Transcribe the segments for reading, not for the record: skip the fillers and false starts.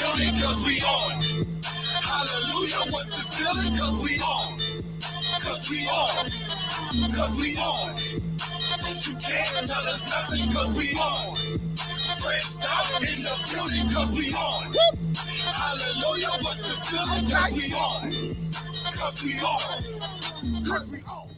building cause we on. Hallelujah, what's this feeling? Cause we on. Cause we on. Cause we on. You can't tell us nothing cause we on. Fresh start in the building cause we on. Hallelujah, what's this feeling? Cause we on. Cause we on. Cause we on.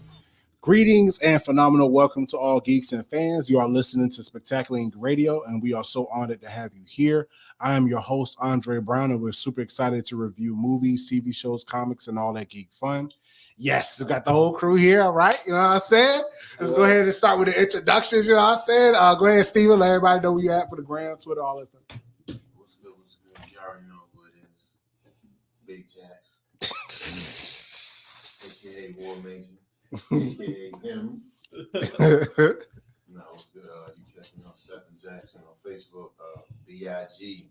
Greetings and phenomenal welcome to all geeks and fans. You are listening to Spectacular Radio, and we are so honored to have you here. I am your host, Andre Brown, and we're super excited to review movies, TV shows, comics, and all that geek fun. Yes, we got the whole crew here, all right? You know what I'm saying? Let's go ahead and start with the introductions, you know what I'm saying? Go ahead, Steven, let everybody know where you at for the gram, Twitter, all that stuff. What's good? You already know who it is. Big Jack. A.K.A. War Major. A.K.A. him. No, what's good? You catch me on Stephen Jackson on Facebook, BIG_JACX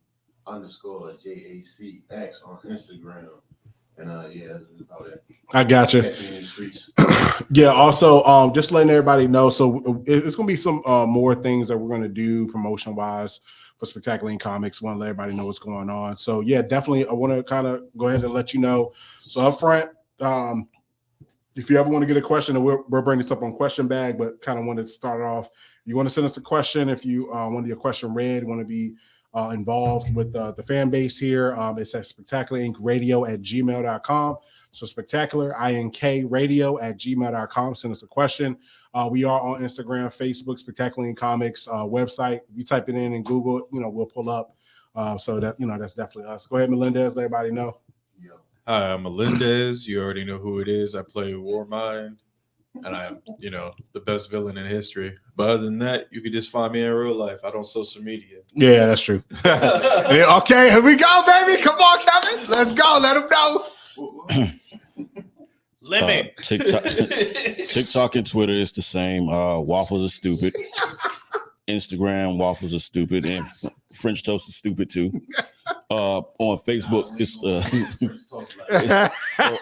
on Instagram. And yeah, that's about it. I got you. Catch me in the streets. Yeah, also, just letting everybody know. So it's going to be some more things that we're going to do promotion-wise for Spectacular Comics. Want to let everybody know what's going on. So yeah, definitely, I want to kind of go ahead and let you know. So up front, if you ever want to get a question, and we're bringing this up on question bag, but kind of want to start off. You want to send us a question if you want your question read, want to be involved with the fan base here. It's at spectacularinkradio@gmail.com. So spectacularinkradio@gmail.com. Send us a question. We are on Instagram, Facebook, Spectacular Comics website. If you type it in Google, we'll pull up. So that, that's definitely us. Go ahead, Melendez, let everybody know. Hi, I'm Melendez. You already know who it is. I play Warmind, and I'm, the best villain in history. But other than that, you can just find me in real life. I don't social media. Yeah, that's true. Okay, here we go, baby. Come on, Kevin. Let's go. Let them know. Lemon. TikTok and Twitter is the same. Waffles are stupid. Instagram, waffles are stupid, and French toast is stupid too. On Facebook,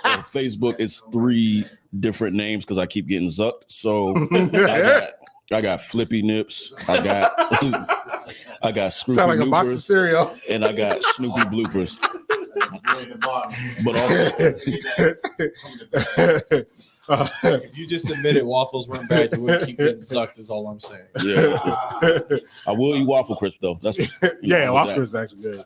on Facebook, it's 3 different names because I keep getting zucked. So I got Flippy Nips. I got Snoopy Sound like a box of bloopers, cereal. and I got Snoopy bloopers. But also, If you just admitted waffles weren't bad, you wouldn't keep getting sucked, is all I'm saying. yeah, I will eat waffle crisp though. That's waffle crisp is actually good.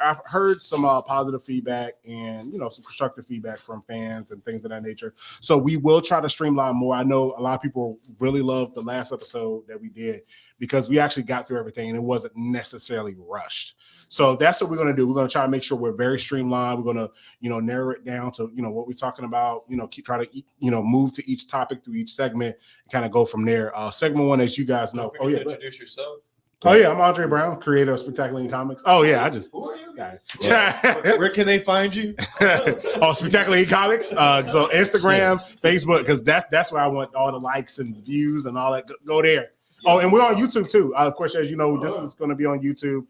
I've heard some positive feedback and some constructive feedback from fans and things of that nature. So we will try to streamline more. I know a lot of people really loved the last episode that we did because we actually got through everything and it wasn't necessarily rushed. So that's what we're going to do. We're going to try to make sure we're very streamlined. We're going to, narrow it down to, what we're talking about, try to, move to each topic through each segment and kind of go from there. Segment 1, as you guys know. Don't forget to introduce yourself. Oh, yeah. I'm Andre Brown, creator of Spectacular Comics. Oh, yeah. I just. Where can they find you? Spectacular Comics. So Instagram, Facebook, because that's where I want all the likes and views and all that. Go there. Oh, and we're on YouTube too. Of course, as you know, this is going to be on YouTube.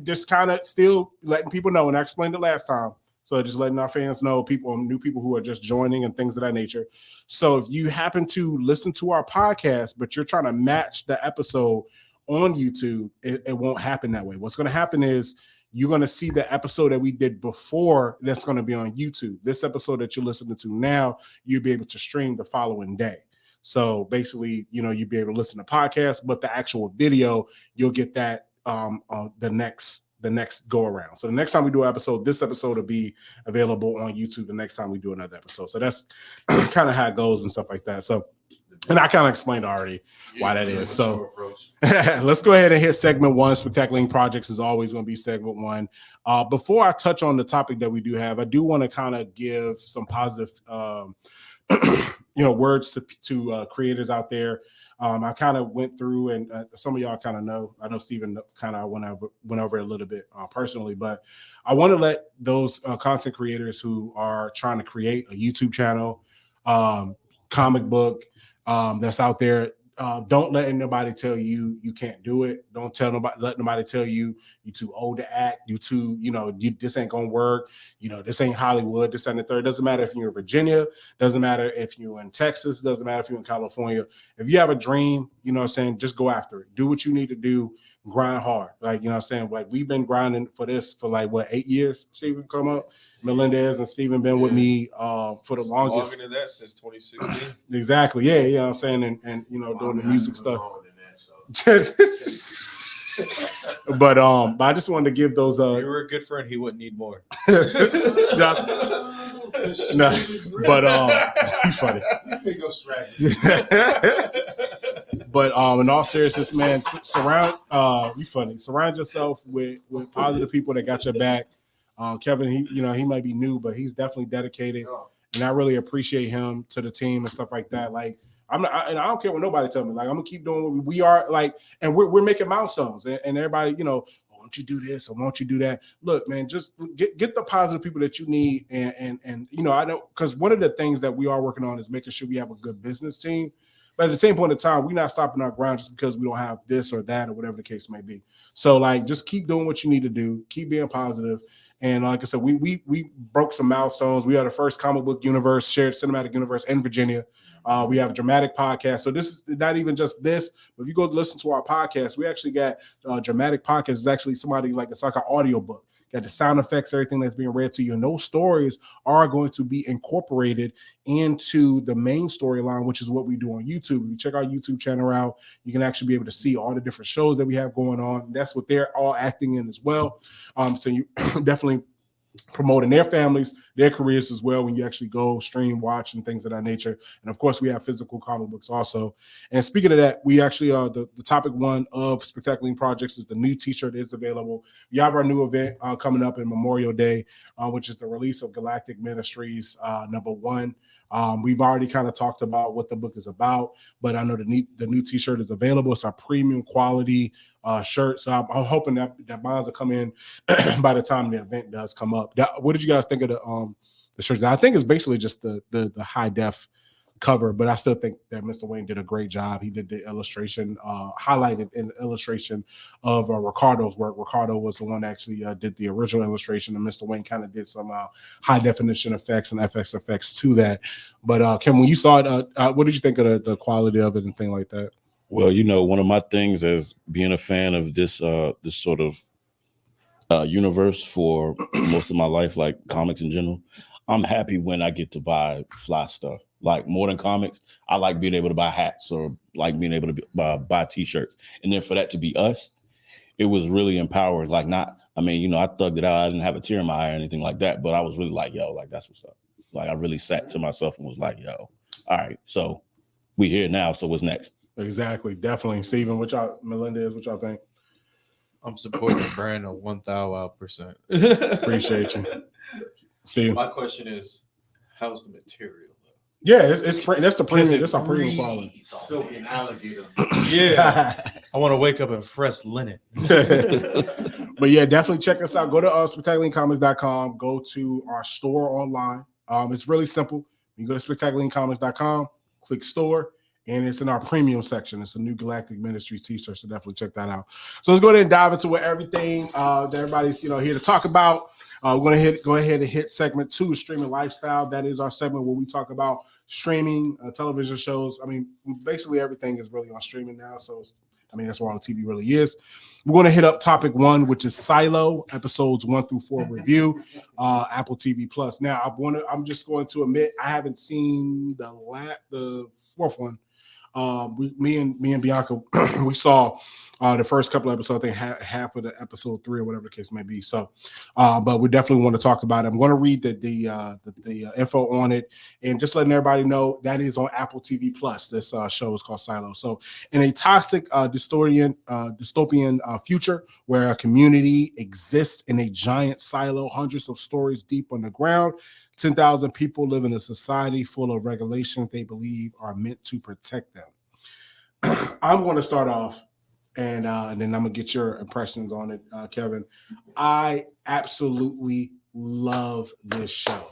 Just kind of still letting people know, and I explained it last time. So just letting our fans know, new people who are just joining and things of that nature. So if you happen to listen to our podcast, but you're trying to match the episode on YouTube, it won't happen that way. What's going to happen is you're going to see the episode that we did before that's going to be on YouTube. This episode that you're listening to now, you'll be able to stream the following day. So basically, you'll be able to listen to podcasts, but the actual video, you'll get that the next go around. So the next time we do an episode, this episode will be available on YouTube the next time we do another episode. So that's kind of how it goes and stuff like that. So, and I kind of explained already why that is. So let's go ahead and hit segment 1. Spectacular Projects is always going to be segment 1. Before I touch on the topic that we do have, I do want to kind of give some positive words to creators out there. I kind of went through, and some of y'all kind of know. I know Steven kind of went over it a little bit personally, but I want to let those content creators who are trying to create a YouTube channel, comic book that's out there. Don't let anybody tell you you can't do it. Don't let nobody tell you you're too old to act. This ain't gonna work. This ain't Hollywood. This ain't the third. Doesn't matter if you're in Virginia. Doesn't matter if you're in Texas. Doesn't matter if you're in California. If you have a dream, just go after it. Do what you need to do. grind hard. Like, you know what I'm saying? Like, we've been grinding for this for like, what, 8 years, Steven, come up? Melendez and Steven been with me for the longest. Longer than that since 2016. Exactly. Yeah, you know what I'm saying? And you know, doing the music stuff. But I just wanted to give those If you were a good friend, he wouldn't need more. no, but you funny. But in all seriousness, man, surround yourself with positive people that got your back. Kevin, he might be new, but he's definitely dedicated, and I really appreciate him to the team and stuff like that. Like, and I don't care what nobody tell me. Like, I'm gonna keep doing what we are. Like, and we're making milestones, and everybody, won't you do this or won't you do that? Look, man, just get the positive people that you need, and I know, because one of the things that we are working on is making sure we have a good business team. But at the same point in time, we're not stopping our ground just because we don't have this or that or whatever the case may be. So, like, just keep doing what you need to do. Keep being positive. And like I said, we broke some milestones. We are the first comic book universe, shared cinematic universe in Virginia. We have a dramatic podcast. So this is not even just this, but if you go listen to our podcast, we actually got dramatic podcast. It's actually somebody it's like an audio book. Got the sound effects, everything that's being read to you. And those stories are going to be incorporated into the main storyline, which is what we do on YouTube. If you check our YouTube channel out, you can actually be able to see all the different shows that we have going on. That's what they're all acting in as well. So you definitely promoting their families, their careers as well when you actually go stream, watch, and things of that nature. And of course, we have physical comic books also. And speaking of that, we actually the topic one of Spectacular Projects is the new t-shirt is available. We have our new event coming up in Memorial Day, which is the release of Galactic Ministries number one. We've already kind of talked about what the book is about, but I know the new t-shirt is available. It's our premium quality shirt. So I'm hoping that bonds will come in by the time the event does come up. What did you guys think of the shirt? I think it's basically just the high def cover, but I still think that Mr. Wayne did a great job. He did the illustration, highlighted an illustration of Ricardo's work. Ricardo was the one that actually did the original illustration, and Mr. Wayne kind of did some high definition effects and FX effects to that. But Kim, when you saw it, what did you think of the quality of it and thing like that? Well, one of my things as being a fan of this sort of universe for most of my life, like comics in general, I'm happy when I get to buy fly stuff. Like, more than comics, I like being able to buy hats or like being able to buy t-shirts. And then for that to be us, it was really empowering. Like, I thugged it out. I didn't have a tear in my eye or anything like that, but I was really like, yo, like, that's what's up. Like, I really sat to myself and was like, yo, all right, so we here now, so what's next? Exactly, definitely. Steven, Melendez, what y'all think? I'm supporting the brand 1,000%. Appreciate you, Steven. My question is, how's the material? Yeah, that's the premium. That's our premium quality. Silk and alligator. Yeah, I want to wake up in fresh linen. But yeah, definitely check us out. Go to spectacularcomics.com. Go to our store online. It's really simple. You go to spectacularcomics.com, click store, and it's in our premium section. It's a new Galactic Ministries t-shirt, so definitely check that out. So let's go ahead and dive into everything that everybody's here to talk about. We're going to go ahead and hit segment 2, streaming lifestyle. That is our segment where we talk about streaming television shows. I mean, basically everything is really on streaming now. So, that's where all the TV really is. We're going to hit up topic 1, which is Silo, episodes 1 through 4 review, Apple TV Plus. Now, I'm just going to admit I haven't seen the fourth one. Me and Bianca, we saw the first couple of episodes. I think half of the episode 3 or whatever the case may be. So, but we definitely want to talk about it. I'm going to read the info on it and just letting everybody know that is on Apple TV Plus. This show is called Silo. So, in a toxic dystopian future where a community exists in a giant silo, hundreds of stories deep underground, 10,000 people live in a society full of regulations they believe are meant to protect them. I'm going to start off, and then I'm going to get your impressions on it, Kevin. I absolutely love this show.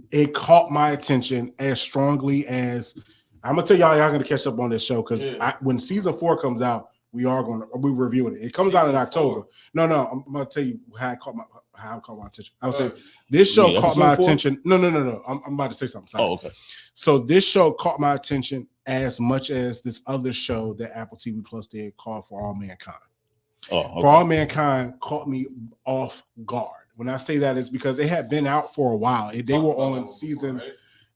It caught my attention as strongly as I'm going to tell y'all going to catch up on this show because when season 4 comes out, we're reviewing it. It comes out in October. No, I'm going to tell you how it caught my attention. I would say this show caught my attention. No. I'm about to say something. Sorry. Oh, okay. So this show caught my attention as much as this other show that Apple TV Plus did called For All Mankind. Oh, okay. For All Mankind caught me off guard. When I say that, it's because it had been out for a while. They were on season. Right?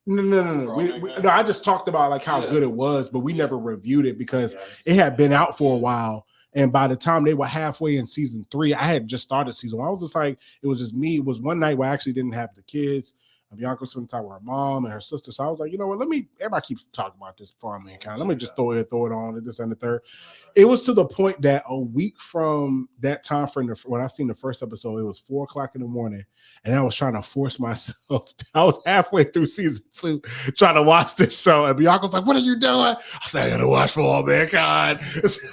No. I just talked about like how good it was, but we never reviewed it because it had been out for a while. And by the time they were halfway in season 3, I had just started season 1. I was just like, it was just me. It was one night where I actually didn't have the kids. Bianca spent time with her mom and her sister. So I was like, you know what? Everybody keeps talking about this For All Mankind. Let me just throw it on and this and the third. It was to the point that a week from that time frame, when I seen the first episode, it was 4:00 in the morning. And I was trying to force myself. I was halfway through season 2 trying to watch this show. And Bianca was like, what are you doing? I said, I got to watch For All Mankind.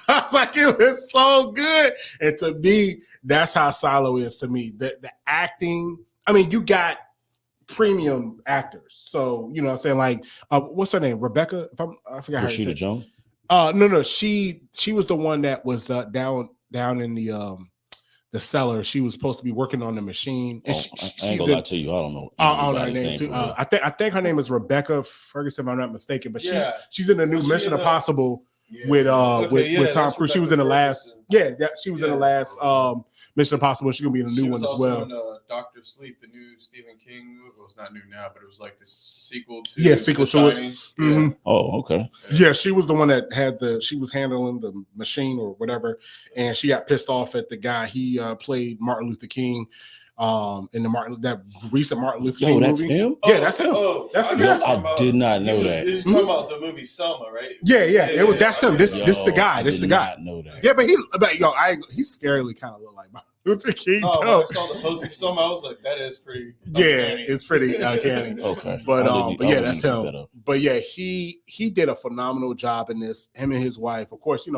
I was like, it was so good. And to me, that's how Silo is to me. The acting, I mean, you got premium actors. So, you know what I'm saying? Like, what's her name? Rebecca? I forgot how to say it. Rashida Jones? No. She was the one that was down in the cellar. She was supposed to be working on the machine. And I ain't gonna lie to you. I don't know. I don't know her name too. I think her name is Rebecca Ferguson, if I'm not mistaken. But she's in the new Mission Impossible with Tom Cruise. She was in the last. She was in the last Mission Impossible. She's gonna be in the new one as well. Dr. Sleep, the new Stephen King movie. Well, it's not new now, but it was like the sequel to sequel to it. Mm-hmm. Oh, okay. Yeah, she was the one that had she was handling the machine or whatever, and she got pissed off at the guy. He played Martin Luther King in that recent Martin Luther King that's movie. him? Yeah, that's him. That's the guy. I did not know that. You're talking about the movie Selma, right? Yeah. That's him. This the guy. This the guy. I know that. Yeah, but he's scarily kind of look like Martin Luther King. When I saw the poster for Selma, I was like, that is pretty. Uncanny. It's pretty uncanny. Okay, but that's him. But yeah, he did a phenomenal job in this. Him and his wife. Of course,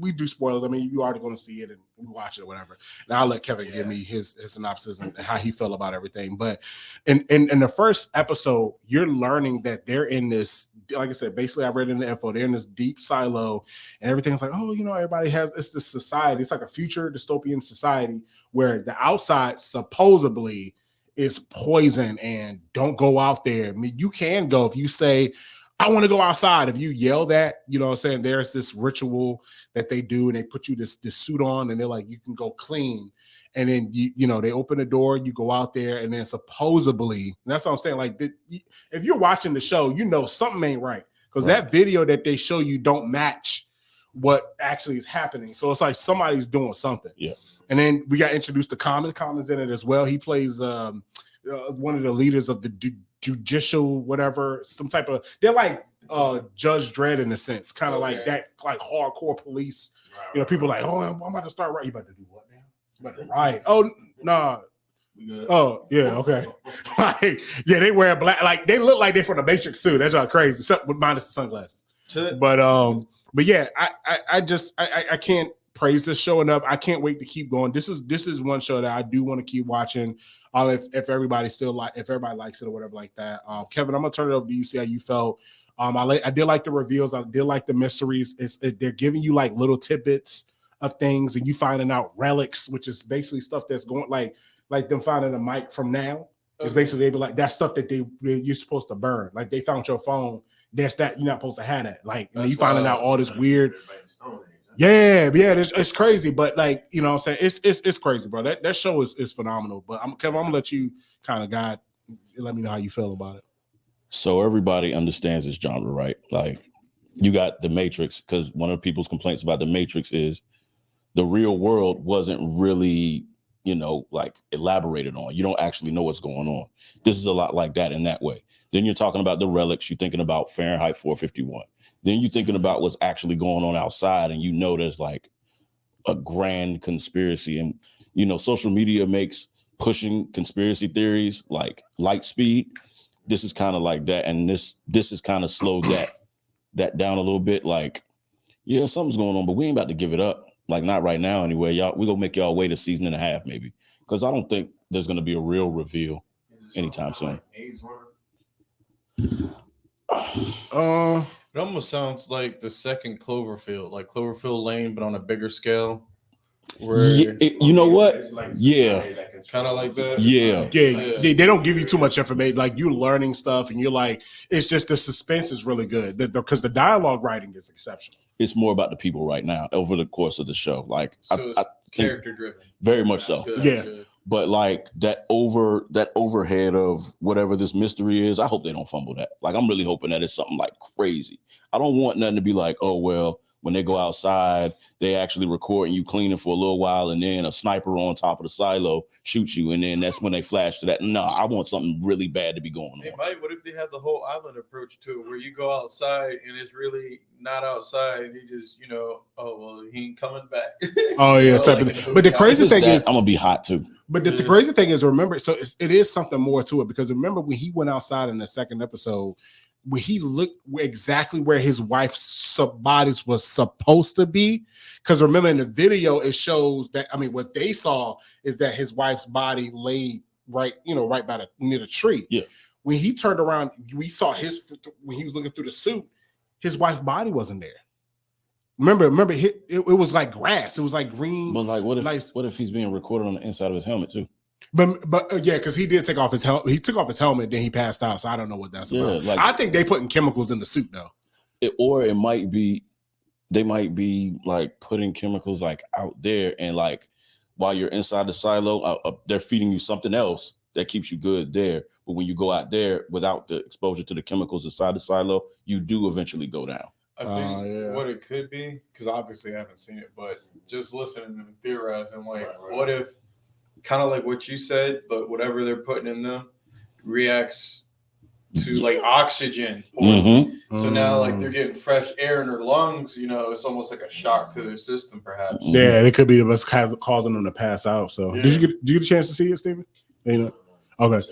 we do spoilers. I mean, you already going to see it and we watch it or whatever. And I'll let Kevin give me his synopsis and how he felt about everything. But in the first episode, you're learning that they're in this, like I said, basically I read in the info, they're in this deep silo and everything's like, everybody it's this society. It's like a future dystopian society where the outside supposedly is poison and don't go out there. I mean, you can go if you say, I want to go outside. If you yell that, you know what I'm saying? There's this ritual that they do and they put you this suit on and they're like, you can go clean. And then, they open the door, you go out there and then supposedly, that's what I'm saying. Like if you're watching the show, something ain't right because that video that they show you don't match what actually is happening. So it's like somebody's doing something. Yeah. And then we got introduced to Common. Common's in it as well. He plays one of the leaders of the judicial, whatever, some type of, they're like Judge Dredd in a sense, kind of like that, like hardcore police. People like, I'm about to start right. You about to do what now? You about to riot? Oh, no. Oh, yeah, okay. They wear black, like they look like they're from the Matrix too. That's all crazy, except with minus the sunglasses. But yeah, I can't praise this show enough. I can't wait to keep going. This is one show that I do want to keep watching. If everybody if everybody likes it or whatever like that. Kevin, I'm gonna turn it over to you. See how you felt. I did like the reveals. I did like the mysteries. They're giving you like little tidbits of things, and you finding out relics, which is basically stuff that's going like them finding a mic from now. It's basically they be like that stuff that you're supposed to burn. Like they found your phone. That's that you're not supposed to have that. Like and you finding out all this weird. Yeah, it's crazy, but like what I'm saying, it's crazy, bro. That show is phenomenal. But Kevin, I'm gonna let you kind of let me know how you feel about it. So everybody understands this genre, right? Like you got the Matrix, because one of the people's complaints about the Matrix is the real world wasn't really, like elaborated on. You don't actually know what's going on. This is a lot like that in that way. Then you're talking about the relics. You're thinking about Fahrenheit 451. Then you're thinking about what's actually going on outside, and there's like a grand conspiracy. And social media makes pushing conspiracy theories like light speed. This is kind of like that, and this has kind of slowed that down a little bit. Like, yeah, something's going on, but we ain't about to give it up. Like, not right now anyway. We're gonna make y'all wait a season and a half maybe, because I don't think there's gonna be a real reveal anytime soon. It almost sounds like the second Cloverfield, like Cloverfield Lane, but on a bigger scale. You know what? Yeah. Kind of like that. Yeah. They don't give you too much information. Like you're learning stuff and you're like, it's just the suspense is really good because the dialogue writing is exceptional. it's more about the people right now over the course of the show. Like So it's I think character driven. very much so. Good, Yeah. good. But like that overhead of whatever this mystery is, I hope they don't fumble that. Like I'm really hoping that it's something like crazy. I don't want nothing to be like, oh well, when they go outside, they actually recording you cleaning for a little while, and then a sniper on top of the silo shoots you, and then that's when they flash to that. No, I want something really bad to be going Hey, on. Mike, what if they had the whole island approach to it, where you go outside and it's really not outside? He just, oh well, he ain't coming back. Oh yeah, type like of thing. in But the movie. crazy If it's thing that, is, I'm gonna be hot too. but the crazy thing is, remember, so it is something more to it, because remember when he went outside in the second episode, when he looked exactly where his wife's bodies was supposed to be, because remember in the video it shows that, I mean, what they saw is that his wife's body laid right by near the tree. Yeah. When he turned around, we saw when he was looking through the suit, his wife's body wasn't there. Remember, it was like grass. It was like green. But like, what nice. if he's being recorded on the inside of his helmet too? But yeah, because he did take off his helmet. He took off his helmet, then he passed out. So I don't know what that's about. Like, I think they putting chemicals in the suit though. It might be, they might be like putting chemicals like out there, and like while you're inside the silo, they're feeding you something else that keeps you good there. But when you go out there without the exposure to the chemicals inside the silo, you do eventually go down. I think what it could be, because obviously I haven't seen it, but just listening and theorizing, like, what if, kind of like what you said, but whatever they're putting in them reacts to like oxygen. Mm-hmm. So now, like, they're getting fresh air in their lungs. It's almost like a shock to their system, perhaps. Yeah, it could be the best causing them to pass out. So did you get a chance to see it, Steven? Okay.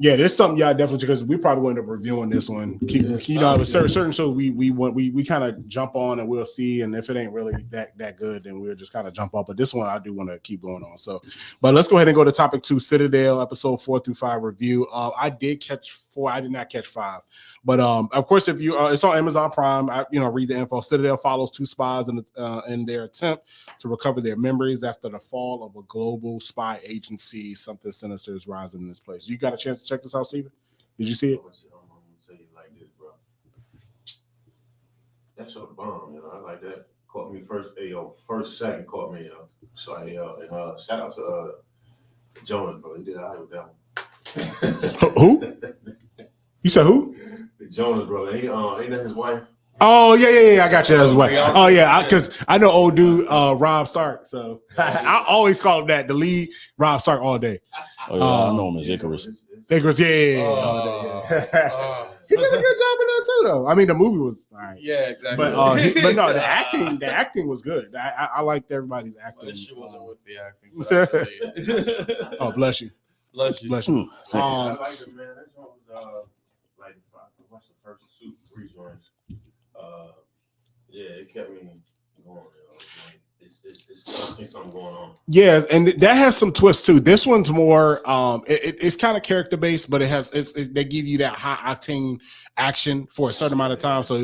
Yeah, there's something y'all definitely, because we probably will end up reviewing this one. Certain shows we kind of jump on and we'll see, and if it ain't really that good, then we'll just kind of jump off. But this one I do want to keep going on. So, but let's go ahead and go to topic 2, Citadel, episode 4 through 5 review. I did catch 4. I did not catch 5. But of course, if you it's on Amazon Prime, read the info. Citadel follows 2 spies in their attempt to recover their memories after the fall of a global spy agency. Something sinister is rising in this place. You got a chance to check this out, Steven? Did you see it? I'm gonna tell you like this, bro. That show bomb, I like that. Caught me first second caught me up. So and shout out to Jonas, bro. He did all right with that one. Who? You said who? The Jonas brother. Ain't that his wife? Oh yeah. I got you. That's why. Oh yeah, because I know old dude Rob Stark. So I always call him that, the lead Rob Stark all day. Oh yeah, I know him as Icarus. Icarus, yeah. All day, he did a good job in that too, though. I mean, the movie was all right. Yeah, exactly. But no, the acting was good. I liked everybody's acting. This shit wasn't with the acting. But I believe. Oh, bless you. Bless you. Bless you. I like it, man. That song was like I watched the first 3 joints. Yeah, it kept me going. I see something going on. Yeah, and that has some twists too. This one's more it's kind of character based, but they give you that high octane action for a certain amount of time. So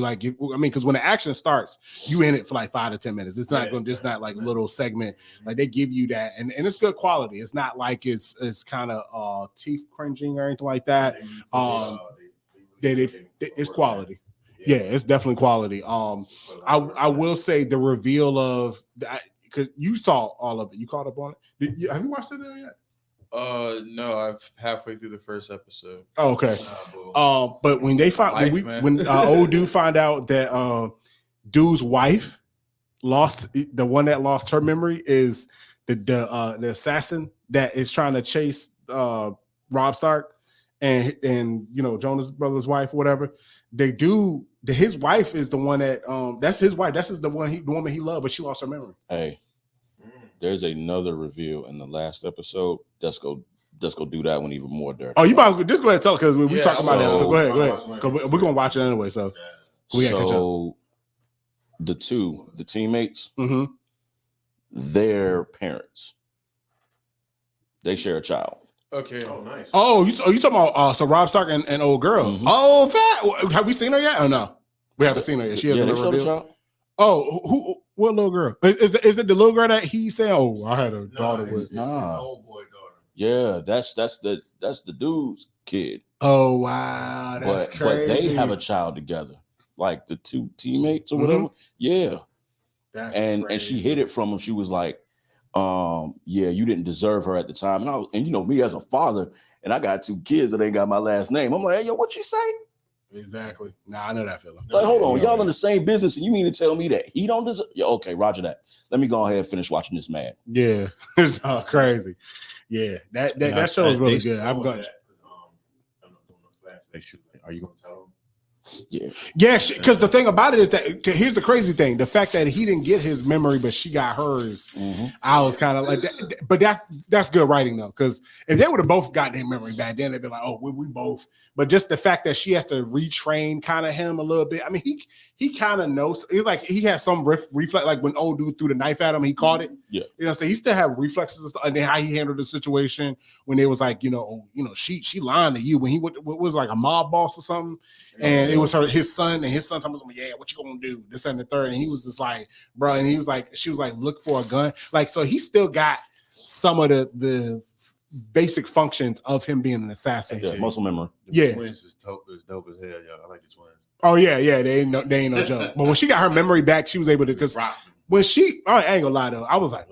because when the action starts, you in it for like 5 to 10 minutes. It's not not like little segment. Like they give you that, and it's good quality. It's not like it's kind of teeth cringing or anything like that. It's quality. Yeah, it's definitely quality. I will say the reveal of that, because you saw all of it. You caught up on it. Have you watched it yet? No, I've halfway through the first episode. Oh, okay. But when they when old dude find out that dude's wife lost, the one that lost her memory is the assassin that is trying to chase Rob Stark and Jonas Brothers' wife, whatever. His wife is the one that that's his wife. That's just the woman he loved, but she lost her memory. Hey, there's another review in the last episode. Let's go do that one even more dirty. Oh, you might just go ahead and tell it, because we talking about that. So go ahead. 'Cause we're gonna watch it anyway. So we gotta catch up. The teammates, Mm-hmm. their parents, they share a child. Okay. Oh, nice. Oh, you talking about Rob Stark and old girl? Mm-hmm. Oh, fat. Have we seen her yet? Oh no, we haven't seen her yet. She hasn't been revealed. Child. Oh, what little girl? Is it the little girl that he said? Oh, I had a daughter with. It's his old boy daughter. Yeah, that's the dude's kid. Oh wow, that's crazy. But they have a child together. like the two teammates or whatever. Yeah. That's And crazy. she hid it from him. She was like, yeah, you didn't deserve her at the time. And you know, me as a father, and I got 2 kids that ain't got my last name. I'm like, hey, yo, what you say? Exactly. Nah, I know that feeling. Like, hold on, y'all in the same business, and you mean to tell me that he don't deserve? Yeah, okay, Roger that. Let me go ahead and finish watching this man. Yeah, it's all crazy. Yeah, that show is really good. I'm going. Are you gonna tell him? Yeah, because the thing about it is that here's the crazy thing: the fact that he didn't get his memory, but she got hers. I was kind of like that, but that's good writing though, because if they would have both got their memory back, then they'd be like, oh, we both. But just the fact that she has to retrain kind of him a little bit. I mean, he kind of knows. Like he has some reflex, like when old dude threw the knife at him, he caught it. Yeah, you know, so he still have reflexes and stuff. And then how he handled the situation when it was like, she lying to you when he was like a mob boss or something, and it was his son, and his son told him, yeah, what you gonna do? This and the third, and he was just like, bro, and he was like, she was like, look for a gun, like, so he still got some of the basic functions of him being an assassin. Yeah, muscle memory. The twins is dope as hell, y'all. I like the twins. Oh yeah, they ain't no joke. But when she got her memory back, she was able to, because when I ain't gonna lie though, I was like,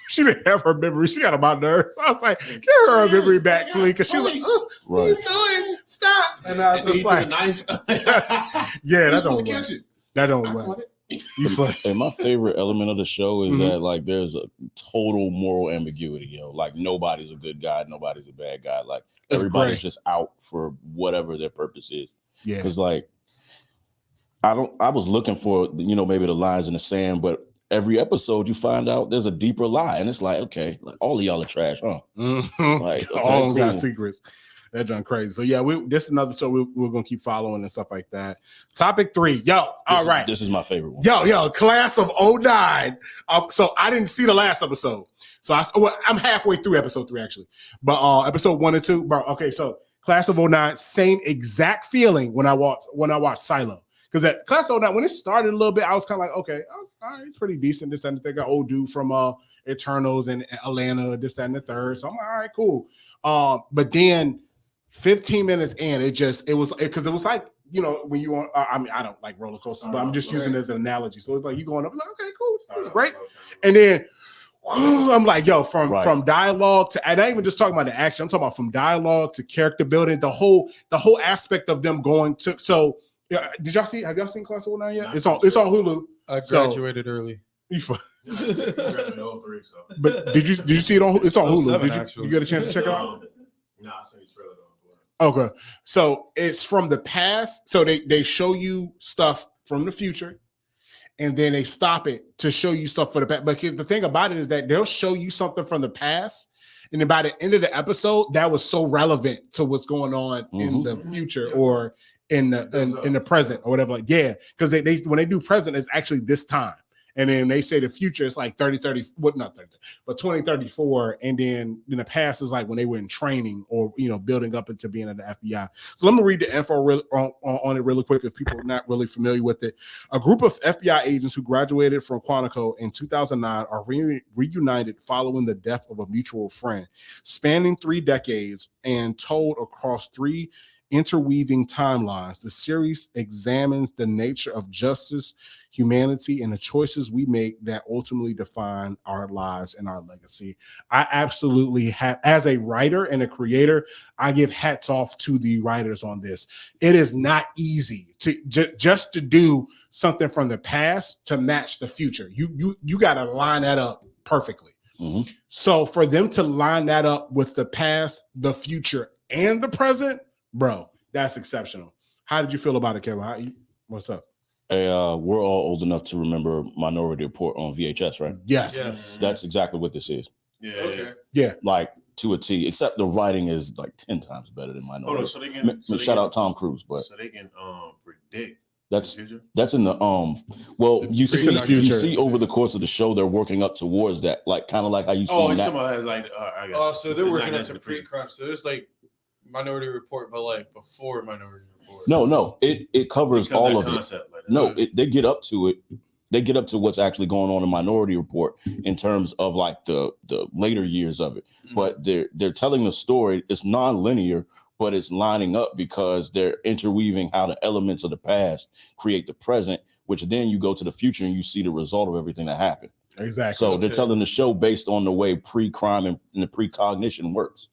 she didn't have her memory. She got on my nerves. I was like, get her memory back, please, because she was like, what are you doing? Stop! And I was just like, yeah, that don't work. That don't work. And my favorite element of the show is that like there's a total moral ambiguity, like nobody's a good guy, nobody's a bad guy, like everybody's just out for whatever their purpose is. Yeah, because like I was looking for maybe the lines in the sand, but every episode you find out there's a deeper lie, and it's like, okay, like all of y'all are trash, huh? Like okay, all got secrets. That's John crazy. So yeah, this is another show we're gonna keep following and stuff like that. Topic 3, all right. This is my favorite one. Yo, class of 09. So I didn't see the last episode. So I'm halfway through episode 3 actually, but episode 1 and 2, bro. Okay, so class of 09, same exact feeling when I watched Silo. Because that class of 09, when it started a little bit, I was kind of like, okay, all right, it's pretty decent. This and that. They got old dude from Eternals and Atlanta, this, that, and the third. So I'm like, all right, cool. But then 15 minutes in, it was like, when you want, I mean, I don't like roller coasters, but I'm just using it as an analogy. So it's like you going up, like, okay, cool, it's great. And then I'm like, yo, from dialogue to, and I ain't even just talking about the action. I'm talking about from dialogue to character building, the whole aspect of them going to. So, have y'all seen Class of 09 yet? It's on Hulu. I graduated early. But did you see it on? It's on Hulu. Did you get a chance to check it out? No, I seen the trailer though. Okay, so it's from the past. So they show you stuff from the future, and then they stop it to show you stuff for the past. But the thing about it is that they'll show you something from the past, and then by the end of the episode, that was so relevant to what's going on in the future or in the present or whatever. Like, yeah, because they when they do present, it's actually this time. And then they say the future is like 30, not 30, but 2034. And then in the past is like when they were in training or, building up into being in the FBI. So let me read the info on it really quick if people are not really familiar with it. A group of FBI agents who graduated from Quantico in 2009 are reunited following the death of a mutual friend, spanning 3 decades and told across 3 interweaving timelines. The series examines the nature of justice, humanity, and the choices we make that ultimately define our lives and our legacy. I absolutely have, as a writer and a creator, I give hats off to the writers on this. It is not easy to just to do something from the past to match the future. You got to line that up perfectly. Mm-hmm. So for them to line that up with the past, the future, and the present, bro, that's exceptional. How did you feel about it, Kevin? What's up? Hey, we're all old enough to remember Minority Report on VHS, right? Yes. That's exactly what this is. Yeah. Okay. Yeah. Like to a T, except the writing is like 10 times better than Minority. Oh, so they can shout out Tom Cruise, but so they can predict. That's in the well, you see over the course of the show they're working up towards that, like kind of like how you see that. So they're working up to pre-crime. So there's like Minority Report, but like before Minority Report. No, it covers all of it. They get up to it. They get up to what's actually going on in Minority Report in terms of like the later years of it. Mm-hmm. But they're telling the story. It's non-linear, but it's lining up because they're interweaving how the elements of the past create the present, which then you go to the future and you see the result of everything that happened. Exactly. So they're telling the show based on the way pre-crime and the precognition works.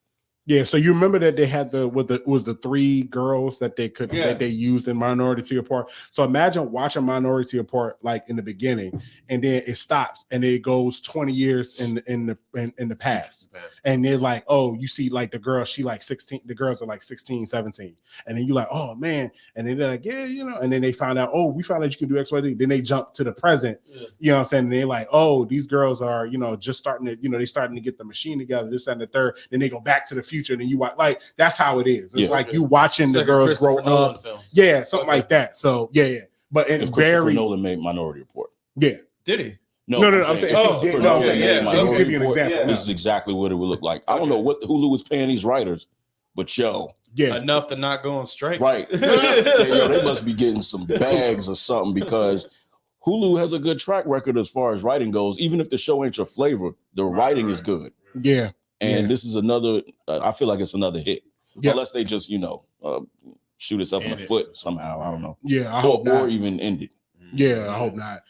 Yeah, so you remember that they had the 3 girls that they used in Minority Report. So imagine watching Minority Report like in the beginning, and then it stops, and it goes 20 years in the past, and they're like, oh, you see like the girl, she like 16, the girls are like 16, 17, and then you're like, oh man, and then they're like, yeah, and then they find out, oh, we found out you can do X, Y, Z. Then they jump to the present, you know what I'm saying? And they're like, oh, these girls are just starting to they starting to get the machine together, this and the third. Then they go back to the future, and then you watch, like, that's how it is. It's like you watching the girls grow up. Yeah, something like that. So yeah. But it's Christopher Nolan made Minority Report. Yeah. Did he? No. I'm saying, I'll give you an example. This is exactly what it would look like. I don't know what Hulu was paying these writers, but enough to not go on strike. Right. They must be getting some bags or something, because Hulu has a good track record as far as writing goes. Even if the show ain't your flavor, the writing is good. Yeah. And this is another, I feel like it's another hit. Unless they just, shoot itself in the foot somehow. I don't know. Yeah, I hope not. Or even end it. Yeah, I hope not.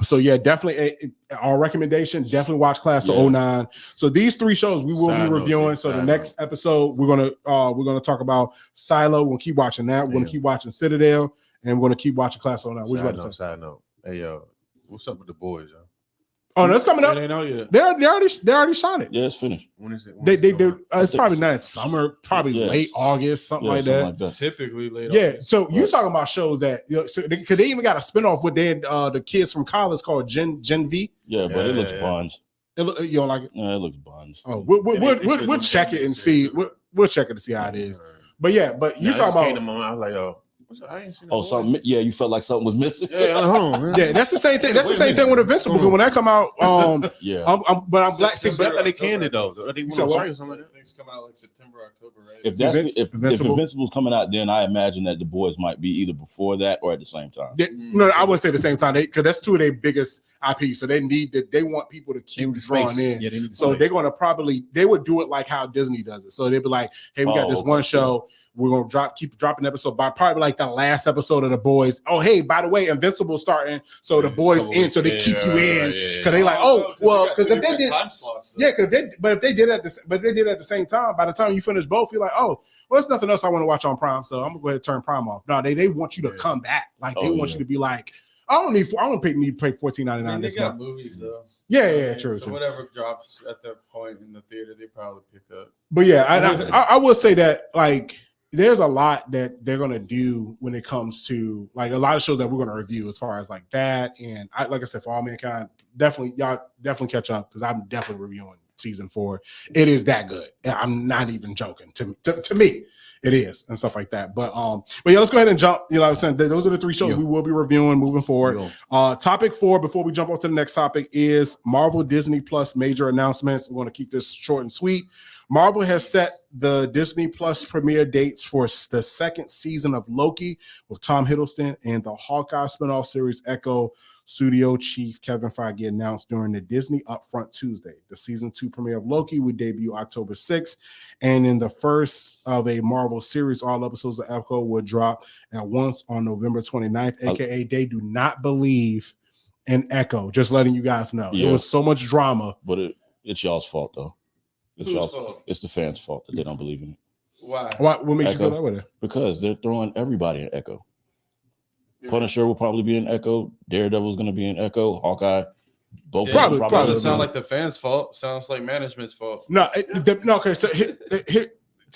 So yeah, definitely our recommendation, definitely watch Class of 09. So these 3 shows we will be reviewing. So the next episode we're gonna talk about Silo. We'll keep watching that. We're gonna keep watching Citadel, and we're gonna keep watching Class of 09. What you about to say? Side note. Hey what's up with the boys, yo? Oh, no, it's coming up. They know yet. They already shot it. Yeah, it's finished. When is it? They do. It's probably not in summer. Probably late August, something like that. Typically late. Yeah. August. So you're talking about shows that because they even got a spinoff with the kids from college called Gen V. Yeah, but it looks buns. You don't like it? Yeah, it looks buns. Oh, we'll check it and see. We'll check it to see how it is. But yeah, you're talking about. I was like, I ain't seen something. Yeah, you felt like something was missing. Yeah, that's the same thing. That's the same thing with Invincible. When that come out, I'm black. But they canned it though. They want to or something like that. Things coming out like September, October, right? If Invincible's coming out, then I imagine that the boys might be either before that or at the same time. No, I wouldn't say the same time. Because that's 2 of their biggest IPs. So they need that. They want people to keep drawing in. Yeah, so they're going to they would do it like how Disney does it. So they'd be like, hey, we got this one show. We're gonna keep dropping episode by probably like the last episode of the boys. Oh, hey, by the way, Invincible starting, so the boys in, so they keep you in because they like, because if they did time slots, if they did at the same time, by the time you finish both, you're like, oh, well, there's nothing else I want to watch on Prime, so I'm gonna go ahead and turn Prime off. No, they want you to come back, like they want you to be like, I don't need to pay $14.99 this month. Movies though. Yeah, true. So whatever drops at that point in the theater, they probably pick up. But yeah, I will say that like. There's a lot that they're gonna do when it comes to like a lot of shows that we're gonna review as far as like that, and like I said, For All Mankind, y'all definitely catch up because I'm definitely reviewing season 4. It is that good. I'm not even joking. To me, it is and stuff like that. But yeah, let's go ahead and jump. You know what I'm saying? Those are the 3 shows we will be reviewing moving forward. Topic 4, before we jump on to the next topic, is Marvel Disney Plus major announcements. We're going to keep this short and sweet. Marvel has set the Disney Plus premiere dates for the 2nd season of Loki with Tom Hiddleston, and the Hawkeye spinoff series Echo. Studio chief Kevin Feige announced during the Disney Upfront Tuesday. The season 2 premiere of Loki would debut October 6th, and in the first of a Marvel series, all episodes of Echo would drop at once on November 29th, aka they do not believe in Echo. Just letting you guys know. It was so much drama. But it's y'all's fault, though. It's the fans' fault that they don't believe in it. Why? What makes you feel that way? Because they're throwing everybody in Echo. Punisher will probably be in Echo. Daredevil's going to be in Echo. Hawkeye. Both probably doesn't sound like the fans' fault. Sounds like management's fault. No.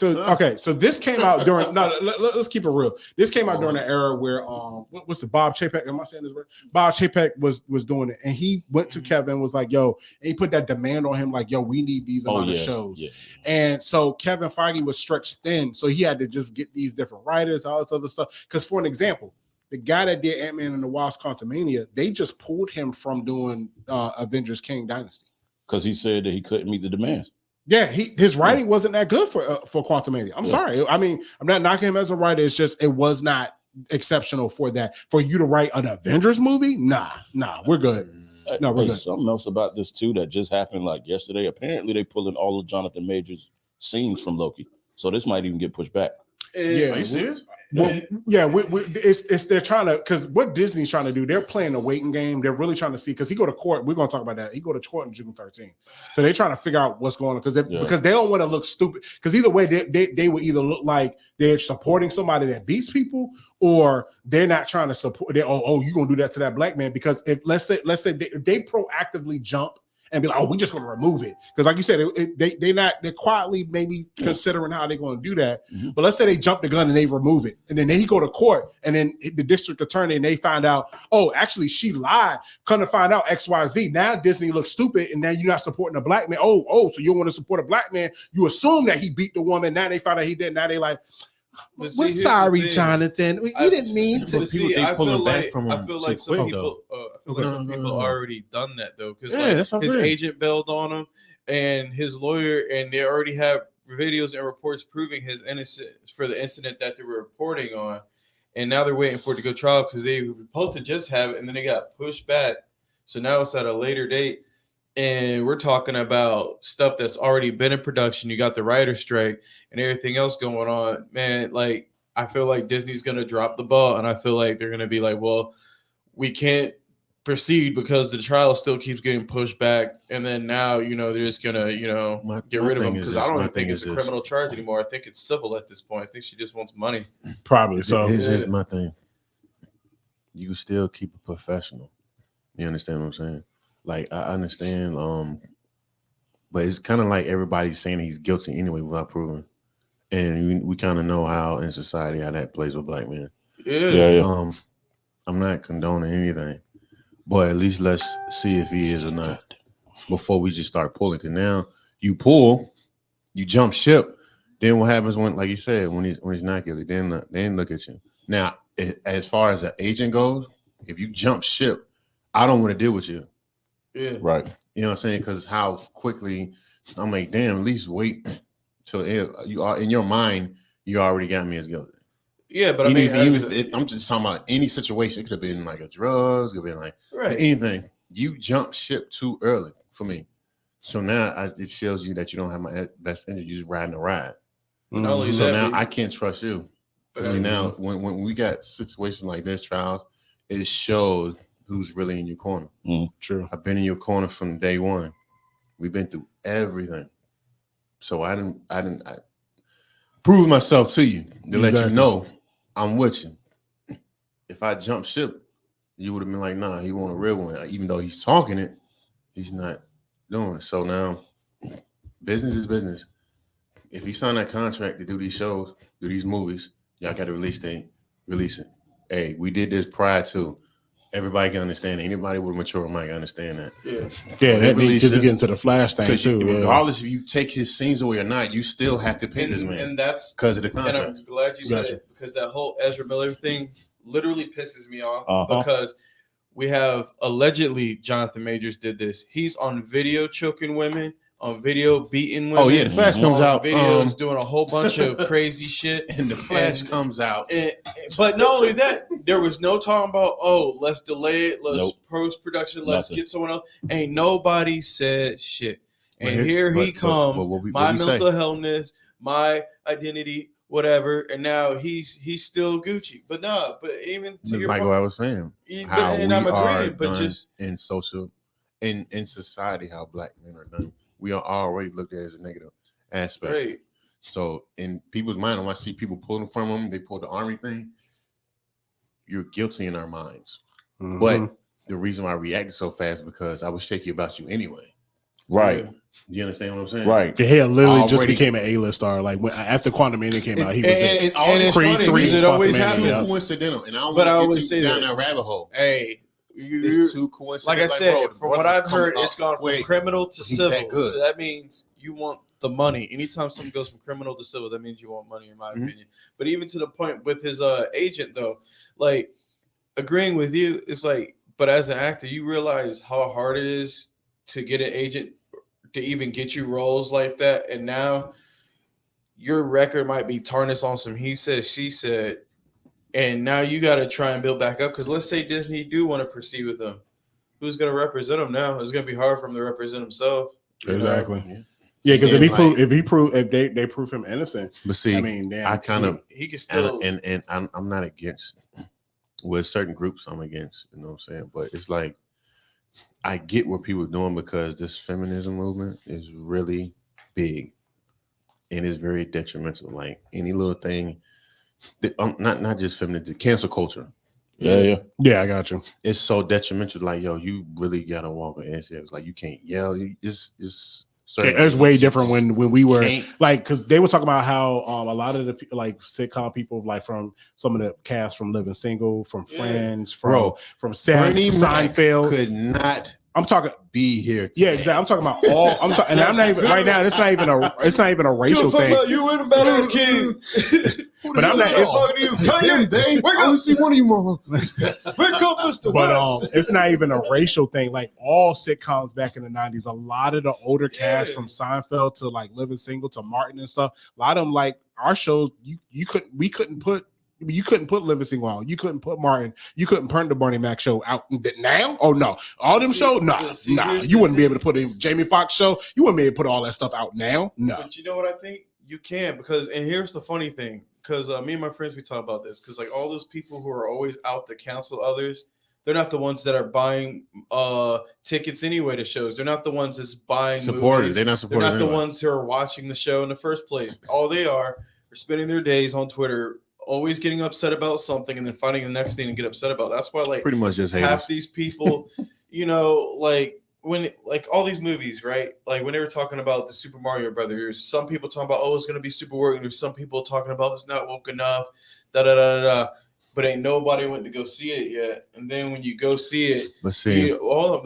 Okay. So this came out during. Let's keep it real. This came out during the era where what's the Bob Chapek? Am I saying this right? Bob Chapek was doing it, and he went to Kevin, was like, "Yo," and he put that demand on him, like, "Yo, we need these amount of shows." Yeah. And so Kevin Feige was stretched thin, so he had to just get these different writers, all this other stuff. Because for an example, the guy that did Ant-Man and the Wasp: Quantumania, they just pulled him from doing Avengers Kang Dynasty because he said that he couldn't meet the demands. Yeah, his writing wasn't that good for Quantumania. I'm sorry. I mean, I'm not knocking him as a writer. It's just it was not exceptional for that. For you to write an Avengers movie, nah, we're good. No, we're good. Something else about this too that just happened like yesterday. Apparently, they pulling all of Jonathan Majors' scenes from Loki. So this might even get pushed back. Yeah, Are you serious? Well, yeah, it's they're trying to, because what Disney's trying to do, they're playing a waiting game. They're really trying to see, because he go to court. We're going to talk about that. He go to court on June 13th. So they're trying to figure out what's going on, because they don't want to look stupid. Because either way, they would either look like they're supporting somebody that beats people, or they're not trying to support. You're gonna do that to that black man. Because if let's say they proactively jump and be like, oh, we just going to remove it. Because like you said, they're quietly maybe considering how they're going to do that. Mm-hmm. But let's say they jump the gun and they remove it. And then he go to court, and then the district attorney, and they find out, oh, actually she lied. Come to find out XYZ. Now Disney looks stupid, and now you're not supporting a black man. So you want to support a black man. You assume that he beat the woman. Now they find out he did. Now they like, we're sorry, Jonathan. We didn't mean to. I feel like some people already done that though, because his agent bailed on him, and his lawyer, and they already have videos and reports proving his innocence for the incident that they were reporting on, and now they're waiting for it to go trial because they were supposed to just have it, and then they got pushed back. So now it's at a later date. And we're talking about stuff that's already been in production. You got the writer's strike and everything else going on. Man, like, I feel like Disney's going to drop the ball. And I feel like they're going to be like, well, we can't proceed because the trial still keeps getting pushed back. And then now, they're just going to, get rid of him. Because I don't even think it's a criminal charge anymore. I think it's civil at this point. I think she just wants money. Probably so. Here's my thing. You still keep it professional. You understand what I'm saying? Like, I understand, but it's kind of like everybody's saying he's guilty anyway without proving. And we kind of know how in society how that plays with black men. Yeah. I'm not condoning anything, but at least let's see if he is or not before we just start pulling. Because now you pull, you jump ship. Then what happens when, like you said, when he's not guilty? Then look at you. Now, as far as an agent goes, if you jump ship, I don't want to deal with you. Yeah. Right. You know what I'm saying? Because how quickly I'm like, damn, at least wait till you are in your mind, you already got me as guilty. Yeah, but even if I'm just talking about any situation, it could have been like a drugs, it could have been like anything. You jump ship too early for me. So now it shows you that you don't have my best interest. You're just riding the ride. Mm-hmm. So now I can't trust you. Because now when we got situations like this, trials, it shows who's really in your corner. True. I've been in your corner from day one. We've been through everything. So I prove myself to you to let you know I'm with you. If I jump ship, you would have been like, nah, he want a real one. Even though he's talking it, he's not doing it. So now business is business. If he signed that contract to do these shows, do these movies, y'all got a release date, release it. Hey, we did this prior to. Everybody can understand it. Anybody with a mature mind can understand that. Yeah, that means to get into the Flash thing too. Regardless if you take his scenes away or not, you still have to pay this man. And that's because of the contract. And I'm glad you said it, because that whole Ezra Miller thing literally pisses me off because we have allegedly Jonathan Majors did this. He's on video choking women, on video beating women. Oh yeah, the Flash comes out. Videos doing a whole bunch of crazy shit, and the Flash comes out. But not only that, there was no talking about let's delay it, let's post production, let's get someone else. Ain't nobody said shit. And here he comes, my mental healthness, my identity, whatever, and now he's still Gucci. But no, but even to your like point, what I was saying, how and we I'm agreeing, are but done just in social, in society, how black men are done. We are already looked at as a negative aspect. Right. So in people's mind, when I see people pulling from them, they pull the army thing. You're guilty in our minds. Mm-hmm. But the reason why I reacted so fast is because I was shaky about you anyway. Right. You understand what I'm saying? Right. The hair literally just became an A-list star. Like after Quantum Mania came out, he was and all the Creed 3. It always happens. Coincidental. And I always say down that rabbit hole. Hey. It's too coincidental. Like I said, from what I've heard, it's gone from criminal to civil. So that means you want the money. Anytime something goes from criminal to civil, that means you want money, in my opinion. But even to the point with his agent, though, like agreeing with you, it's like, but as an actor, you realize how hard it is to get an agent to even get you roles like that. And now your record might be tarnished on some he said, she said. And now you got to try and build back up, because let's say Disney do want to proceed with him. Who's going to represent him now? It's going to be hard for him to represent himself. Exactly. Yeah, because And, if they prove him innocent, but see, I mean, damn, I kind of He can still. and I'm not against with certain groups. I'm against, you know what I'm saying, but it's like I get what people are doing because this feminism movement is really big and it's very detrimental. Like any little thing, not just feminism, cancel culture. Yeah. I got you. It's so detrimental. Like, yo, you really gotta walk on eggshells. Like, you can't yell. It's It's way different when we were can't. like, because they were talking about how a lot of the like sitcom people, like from some of the cast from Living Single, from Friends, from Bernie Mac Seinfeld, could not. I'm talking be here. Today. Yeah, exactly. I'm talking about all. I'm talking, and I'm not even right now. It's not even a racial thing. You and the Balance King. But I'm not. I only see one of you, mama. Pick up Mr. West. It's not even a racial thing. Like all sitcoms back in the 90s, a lot of the older cast from Seinfeld to like Living Single to Martin and stuff. A lot of them, like our shows, you couldn't put Living Single on. You couldn't put Martin. You couldn't put the Bernie Mac show out now. Oh no, all them shows, nah. You wouldn't be able to put in Jamie Foxx show. You wouldn't be able to put all that stuff out now. No. But you know what I think? You can because, and here's the funny thing, because me and my friends, we talk about this, because like all those people who are always out to cancel others, they're not the ones that are buying tickets anyway to shows. They're not the ones that's buying supporters. movies. They're not supporters. They're not the ones who are watching the show in the first place. All they are spending their days on Twitter, always getting upset about something and then finding the next thing to get upset about. That's why, like, pretty much just half these people, you know, like when like all these movies, right? Like when they were talking about the Super Mario Brothers, some people talking about, oh, it's gonna be super woke, and there's some people talking about it's not woke enough, da da da da. But ain't nobody went to go see it yet. And then when you go see it, but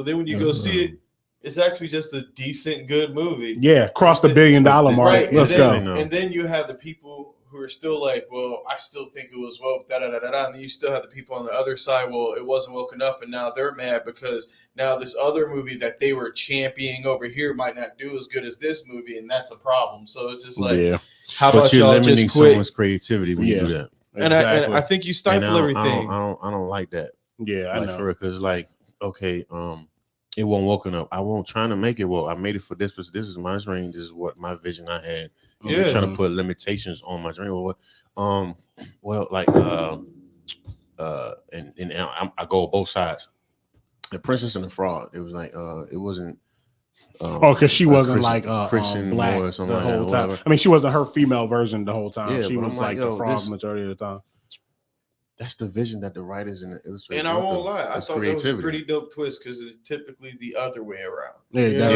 then when you go see it, it's actually just a decent, good movie. Yeah, cross the $1 billion mark. Right. Let's go. And then you have the people who are still like, well, I still think it was woke, da da da da da. And then you still have the people on the other side, well, it wasn't woke enough, and now they're mad because now this other movie that they were championing over here might not do as good as this movie, and that's a problem. So it's just like, how about you're y'all limiting just quit? someone's creativity when you do that. And I think you stifle everything. I don't like that. Yeah, I know. Because like, okay, it won't woke enough. I won't trying to make it woke. I made it for this, but this is my dream. This is what my vision I had. I'm trying to put limitations on my dream. Well, like, and I go both sides. The Princess and the Frog. It was like, it wasn't. Because she wasn't like Christian black or something the like whole that, time. whatever. I mean, she wasn't her female version the whole time. Yeah, she was like the frog majority of the time. That's the vision that the writers and the illustrators. And I won't lie, I thought that was a pretty dope twist because it's typically the other way around. Yeah,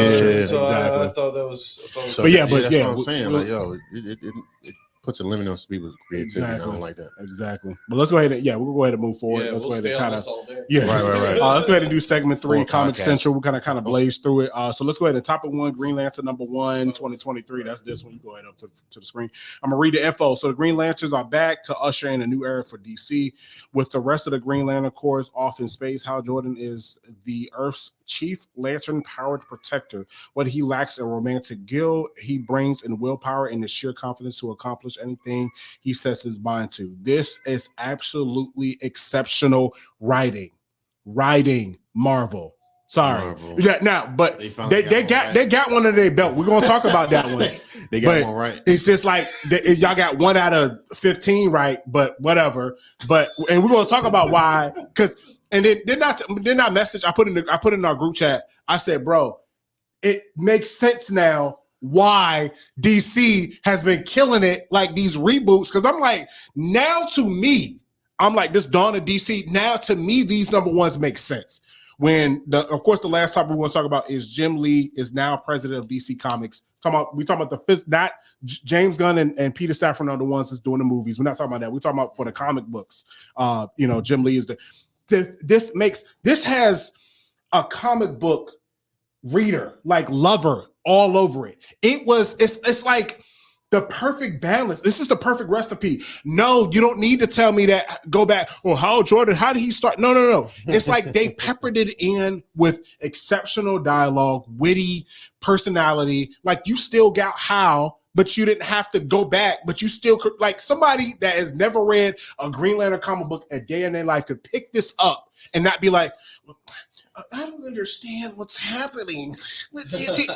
so exactly. I thought that was. So that's what I'm saying. Like, yo, it puts a limit on people's creativity. Exactly. I don't like that. Exactly. But let's go ahead and we'll go ahead and move forward. Yeah, let's we'll go ahead and kind of right. Let's go ahead and do segment 3, Comic podcast. Central. We'll kind of blaze through it. So let's go ahead and topic 1, Green Lantern number 1, 2023. That's this one. You go ahead up to the screen. I'm gonna read the info. So the Green Lanterns are back to usher in a new era for DC, with the rest of the Green Lantern Corps off in space. Hal Jordan is the Earth's chief lantern-powered protector. What he lacks in romantic guilt, he brings in willpower and the sheer confidence to accomplish anything he sets his mind to. This is absolutely exceptional writing. Marvel. Sorry. Marvel. Yeah, now, but they got one under their belt. We're gonna talk about that one. They got one right. It's just like y'all got 1 out of 15 right, but whatever. And we're gonna talk about why. And then I message. I put in our group chat. I said, bro, it makes sense now why DC has been killing it, like these reboots. Because I'm like, now to me, I'm like, this dawn of DC. Now to me, these number ones make sense. When of course the last topic we want to talk about is Jim Lee is now president of DC Comics. We talking about the fifth, not James Gunn and Peter Safran are the ones that's doing the movies. We're not talking about that. We're talking about for the comic books. Jim Lee is this has a comic book reader, like lover, all over it. It's like the perfect balance. This is the perfect recipe. No, you don't need to tell me that. Go back. Well, Hal Jordan, how did he start? No. It's like they peppered it in with exceptional dialogue, witty personality. Like you still got Hal, but you didn't have to go back. But you still could, like somebody that has never read a Green Lantern comic book a day in their life could pick this up and not be like, I don't understand what's happening.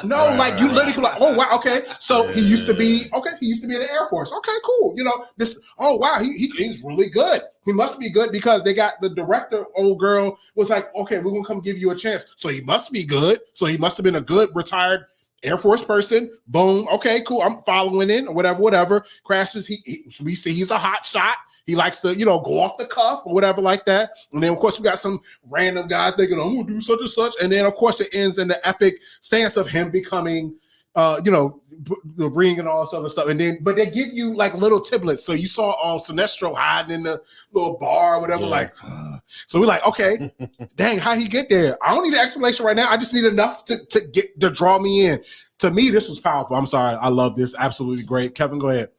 No, like you literally like, oh wow, okay. So he used to be in the Air Force. Okay, cool. You know, this, oh wow, he's really good. He must be good because they got the director, old girl, was like, okay, we're gonna come give you a chance. So he must be good. So he must have been a good retired Air Force person. Boom. Okay, cool. I'm following in or whatever. Crashes. We see he's a hot shot. He likes to, you know, go off the cuff or whatever like that. And then, of course, we got some random guy thinking, I'm going to do such and such. And then, of course, it ends in the epic stance of him becoming, you know, the ring and all this other stuff. And then, but they give you like little tiblets. So you saw Sinestro hiding in the little bar or whatever. Like, so we're like, okay, dang, how he get there? I don't need an explanation right now. I just need enough to draw me in. To me, this was powerful. I'm sorry. I love this. Absolutely great. Kevin, go ahead.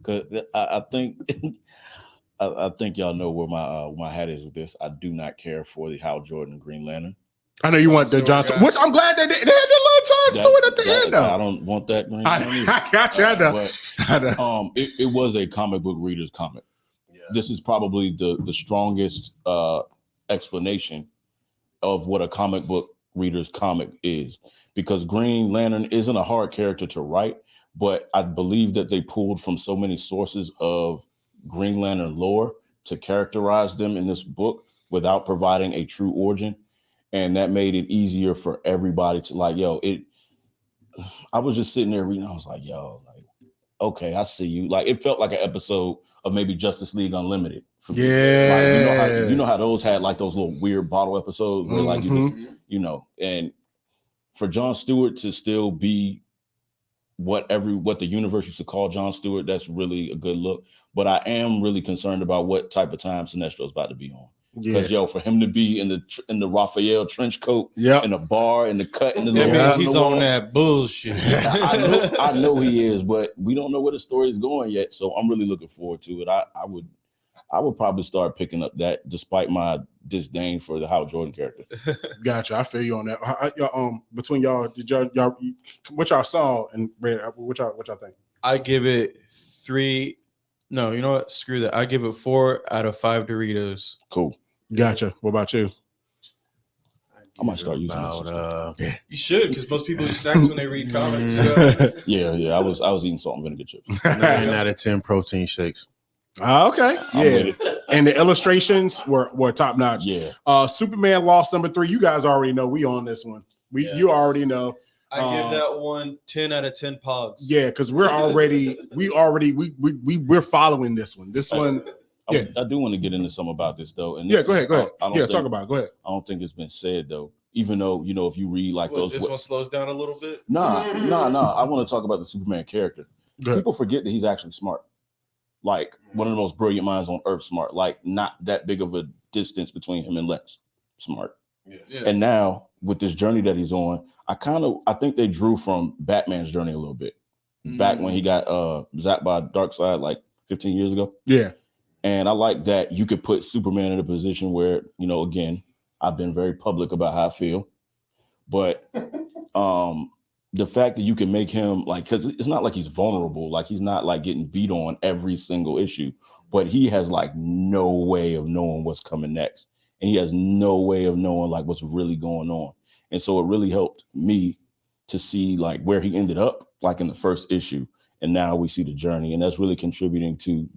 Cause I think I think y'all know where my hat is with this. I do not care for the Hal Jordan Green Lantern. I know you want the Johnson, which I'm glad they had the little time story at the end. Though I don't want that Green Lantern. I got you. I know. But, it was a comic book reader's comic. Yeah. This is probably the strongest explanation of what a comic book reader's comic is, because Green Lantern isn't a hard character to write. But I believe that they pulled from so many sources of Green Lantern lore to characterize them in this book without providing a true origin. And that made it easier for everybody to like, I was just sitting there reading. I was like, like, okay, I see you. Like, it felt like an episode of maybe Justice League Unlimited. For me. Yeah. Like, you know how those had like those little weird bottle episodes where like, you just, you know, and for Jon Stewart to still be what the universe used to call Jon Stewart, that's really a good look. But I am really concerned about what type of time Sinestro's about to be on. Because for him to be in the Raphael trench coat, in the bar, in the cut, in the means he's on that bullshit. I know he is, but we don't know where the story is going yet. So I'm really looking forward to it. I would probably start picking up that, despite my disdain for the Hal Jordan character. Gotcha. I feel you on that. Between y'all, did y'all what y'all saw and read? What y'all think? I give it 3. No, you know what? Screw that. I give it 4 out of 5 Doritos. Cool. Gotcha. What about you? I might start using this. You should, because most people eat snacks when they read comics. Yeah. I was eating salt and vinegar chips. 9 out of 10 protein shakes. Okay. Yeah. And the illustrations were top notch. Yeah. Superman Lost number 3. You guys already know we on this one. You already know. I give that one 10 out of 10 pogs. Yeah, because we're following this one. This one. Yeah. I do want to get into some about this though. And go ahead. Talk about it. Go ahead. I don't think it's been said though. Even though, you know, if you read like those, this one slows down a little bit. Nah. I want to talk about the Superman character. People forget that he's actually smart. Like one of the most brilliant minds on earth, smart. Like not that big of a distance between him and Lex, smart. Yeah. And now with this journey that he's on, I think they drew from Batman's journey a little bit. Back when he got zapped by Darkseid like 15 years ago. Yeah. And I like that you could put Superman in a position where, you know, again, I've been very public about how I feel, but the fact that you can make him like, because it's not like he's vulnerable, like he's not like getting beat on every single issue, but he has like no way of knowing what's coming next. And he has no way of knowing like what's really going on. And so it really helped me to see like where he ended up, like in the first issue. And now we see the journey, and that's really contributing to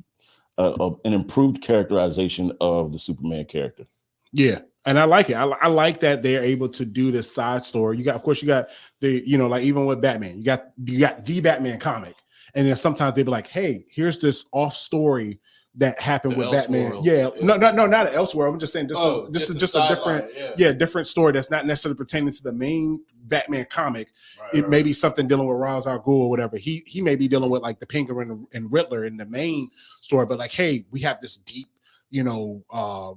an improved characterization of the Superman character. Yeah. And I like it. I like that they're able to do this side story. You got the, you know, like even with Batman, you got the Batman comic. And then sometimes they'd be like, hey, here's this off story that happened with Batman. World. Yeah. No, not elsewhere. I'm just saying this is just a different, different story that's not necessarily pertaining to the main Batman comic. It may be something dealing with Ra's al Ghul or whatever. He may be dealing with like the Penguin and Riddler in the main story, but like, hey, we have this deep, you know,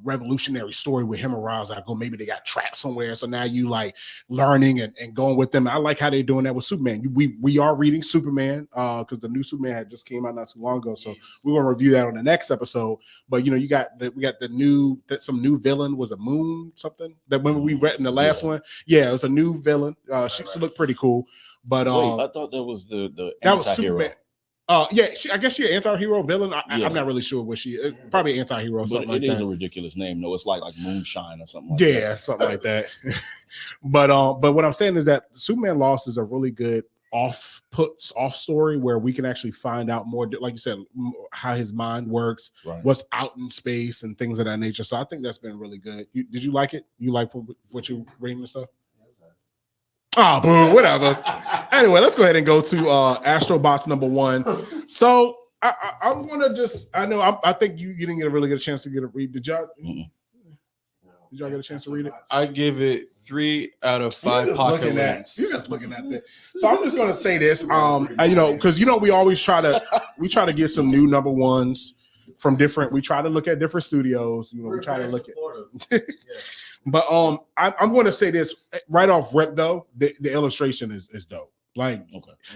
revolutionary story with him and Ra's al Ghul. Maybe they got trapped somewhere, so now you like learning and going with them. I like how they're doing that with Superman. We are reading Superman because the new Superman had just came out not too long ago, so we're gonna review that on the next episode. But you know, we got some new villain was a Moon something that when we read in the last one. Yeah, it was a new villain. She looked pretty cool. But wait, I thought that was the that was Superman. Yeah, I guess she's an anti-hero villain. Yeah. I'm not really sure what she is. Probably anti-hero, But something it like is that. a ridiculous name, though. It's like Moonshine or something like Yeah, that. something like that. But what I'm saying is that Superman Lost is a really good off story where we can actually find out more, like you said, how his mind works, Right. what's out in space, and things of that nature. So I think that's been really good. Did you like it? You like what you reading and stuff? Oh, boo, whatever. Anyway, let's go ahead and go to Astrobots number 1. So I'm gonna I think you didn't get a really good chance to get a read. Did y'all? Mm-mm. Did y'all get a chance to read it? I give it 3 out of 5 pocket links. You're just looking at that. So I'm just gonna say this, because we always try to get some new number ones from different. We try to look at different studios. We try to look at. But I'm going to say this right off rip though. The illustration is dope. Like,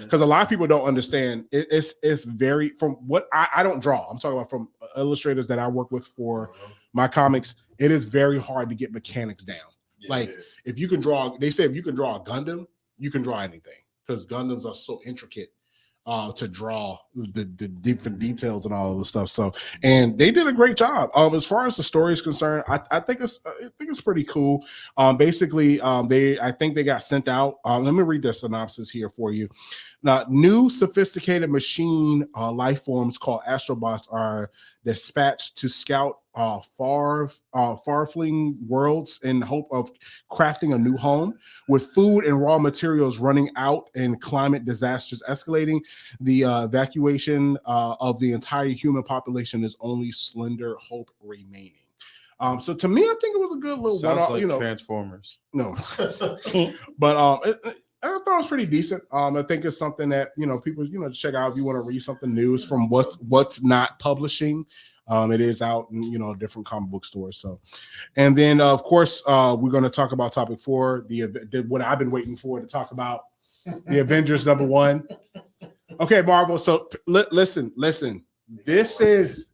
because a lot of people don't understand. It's very, from what I don't draw. I'm talking about from illustrators that I work with for my comics. It is very hard to get mechanics down. If you can draw, they say if you can draw a Gundam, you can draw anything because Gundams are so intricate to draw the different details and all of the stuff. So, and they did a great job. As far as the story is concerned, I think it's pretty cool. Basically, I think they got sent out. Let me read the synopsis here for you. Now, new sophisticated machine life forms called astrobots are dispatched to scout far-flung worlds in hope of crafting a new home. With food and raw materials running out and climate disasters escalating, the evacuation of the entire human population is only slender hope remaining. So to me, I think it was a good little Sounds like Transformers. No, but I thought it was pretty decent. I think it's something that people check out if you want to read something news from what's not publishing. It is out in different comic book stores. So, and then of course we're going to talk about topic 4, what I've been waiting for to talk about, the Avengers number 1. Okay, Marvel. So listen. This is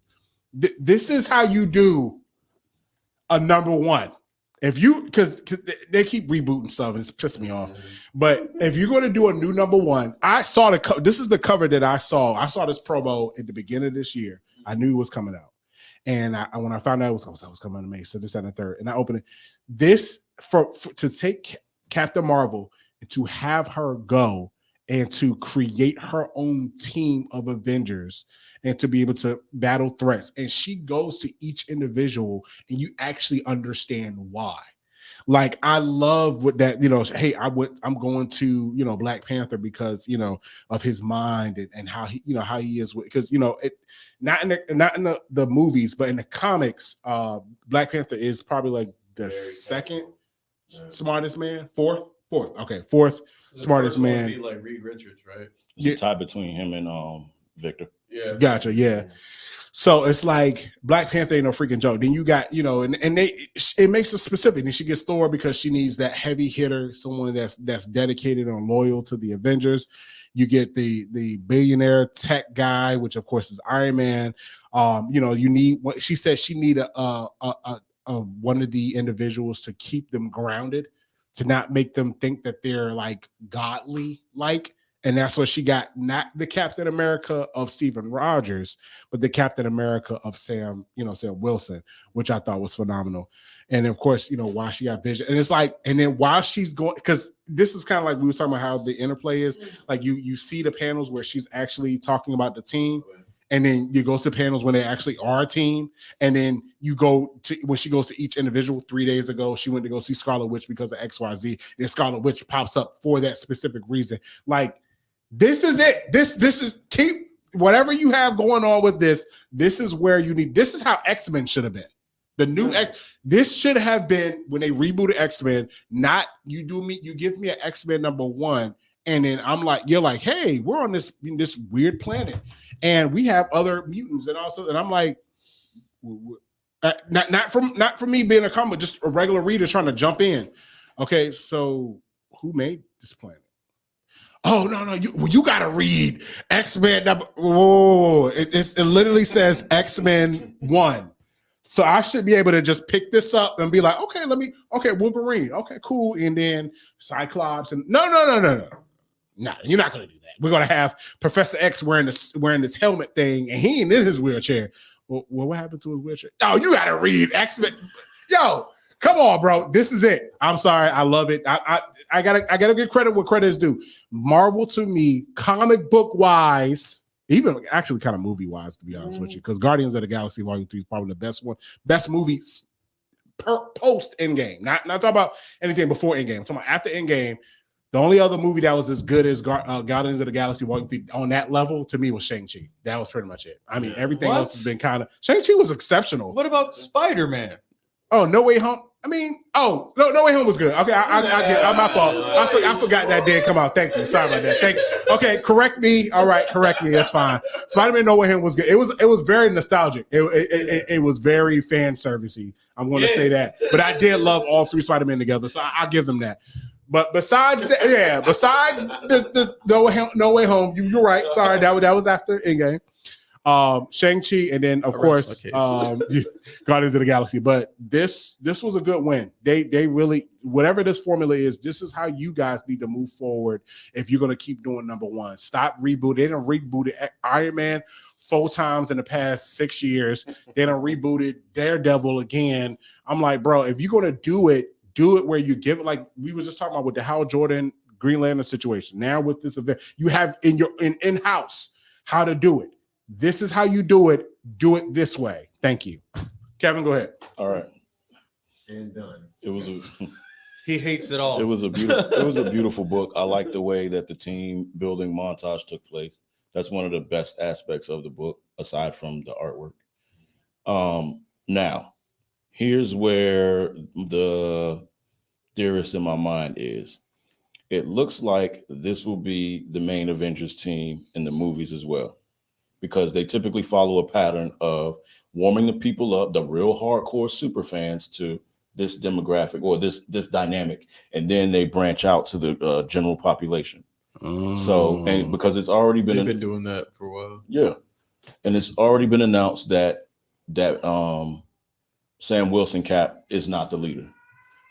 how you do a number 1. Because they keep rebooting stuff and it's pissing me off. But if you're going to do a new number 1, I saw this is the cover that I saw. I saw this promo at the beginning of this year. I knew it was coming out. And when I found out it was coming out in May, so this and the 3rd. And I opened it. This to take Captain Marvel and to have her go and to create her own team of Avengers and to be able to battle threats. And she goes to each individual and you actually understand why. Like, I love what that, hey, I'm going to, Black Panther because, of his mind and how he is, because, not in the movies, but in the comics, Black Panther is probably like the second smartest man, fourth, smartest man. Be like Reed Richards, right? It's a tie between him and Victor. Yeah. Gotcha. Yeah. So it's like Black Panther ain't no freaking joke. Then you got, it makes it specific. And she gets Thor because she needs that heavy hitter, someone that's dedicated and loyal to the Avengers. You get the billionaire tech guy, which of course is Iron Man. You need what she said. She need a one of the individuals to keep them grounded, to not make them think that they're like godly like. And that's what she got, not the Captain America of Stephen Rogers, but the Captain America of Sam Wilson, which I thought was phenomenal. And of course, why she got Vision. And it's like, and then while she's going, because this is kind of like we were talking about how the interplay is, like you see the panels where she's actually talking about the team. And then you go to panels when they actually are a team. And then you go to when she goes to each individual. 3 days ago, she went to go see Scarlet Witch because of XYZ. And Scarlet Witch pops up for that specific reason. Like, this is it. This is keep whatever you have going on with this. This is where you need. This is how X-Men should have been. The new this should have been when they rebooted X-Men. Not you give me an X-Men number 1, and then you're like, hey, we're on this weird planet, and we have other mutants, and I'm like, not from me being a comic, just a regular reader trying to jump in. Okay, so who made this planet? Oh no! You gotta read X-Men number. Whoa! It literally says X-Men 1, so I should be able to just pick this up and be like, okay, Wolverine, okay, cool, and then Cyclops and no. Nah, you're not gonna do that. We're gonna have Professor X wearing this helmet thing, and he ain't in his wheelchair. Well, what happened to his wheelchair? Oh, you gotta read X-Men. Yo, come on, bro. This is it. I'm sorry, I love it. I gotta give credit where credit is due. Marvel to me, comic book wise, even actually kind of movie wise, to be honest with you, because Guardians of the Galaxy Volume 3 is probably the best movies post Endgame. Not talking about anything before Endgame. I'm talking about after Endgame. The only other movie that was as good as Guardians of the Galaxy Volume 3 on that level to me was Shang-Chi. That was pretty much it. I mean, everything else has been kind of Shang-Chi was exceptional. What about Spider-Man? Oh, No Way Home. I mean, No Way Home was good. Okay, I my fault. I forgot that did come out. Thank you. Sorry about that. Okay, correct me. All right, correct me. That's fine. Spider-Man No Way Home was good. It was very nostalgic. It was very fan servicey. I'm going to say that. But I did love all three Spider-Man together, so I'll give them that. But besides the No Way Home, you're right. Sorry, that was after Endgame. Shang-Chi, and then of course Guardians of the Galaxy. But this was a good win. They really, whatever this formula is, this is how you guys need to move forward if you're going to keep doing number one. Stop rebooting. They done rebooted Iron Man 4 times in the past 6 years. They done rebooted Daredevil again. I'm like, bro, if you're going to do it where you give it, like we were just talking about with the Hal Jordan Green Lantern situation. Now with this event, you have in-house how to do it. This is how you do it. Do it this way. Thank you. Kevin, go ahead. All right. And done. He hates it all. It was a beautiful book. I like the way that the team building montage took place. That's one of the best aspects of the book, aside from the artwork. Now, here's where the theorist in my mind is. It looks like this will be the main Avengers team in the movies as well, because they typically follow a pattern of warming the people up, the real hardcore super fans, to this demographic or this dynamic, and then they branch out to the general population. So, and because it's already been doing that for a while. Yeah, and it's already been announced that Sam Wilson Cap is not the leader.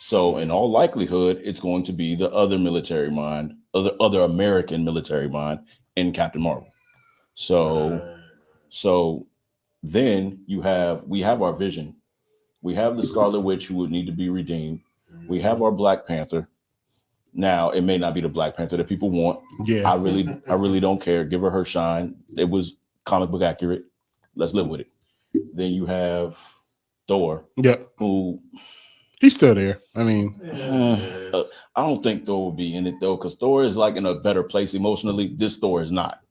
So in all likelihood, it's going to be the other military mind, other American military mind in Captain Marvel. So then we have our Vision. We have the Scarlet Witch who would need to be redeemed. We have our Black Panther. Now, it may not be the Black Panther that people want. Yeah. I really don't care. Give her shine. It was comic book accurate. Let's live with it. Then you have Thor. Yep. Who he's still there. I mean, I don't think Thor will be in it though, because Thor is like in a better place emotionally. This Thor is not.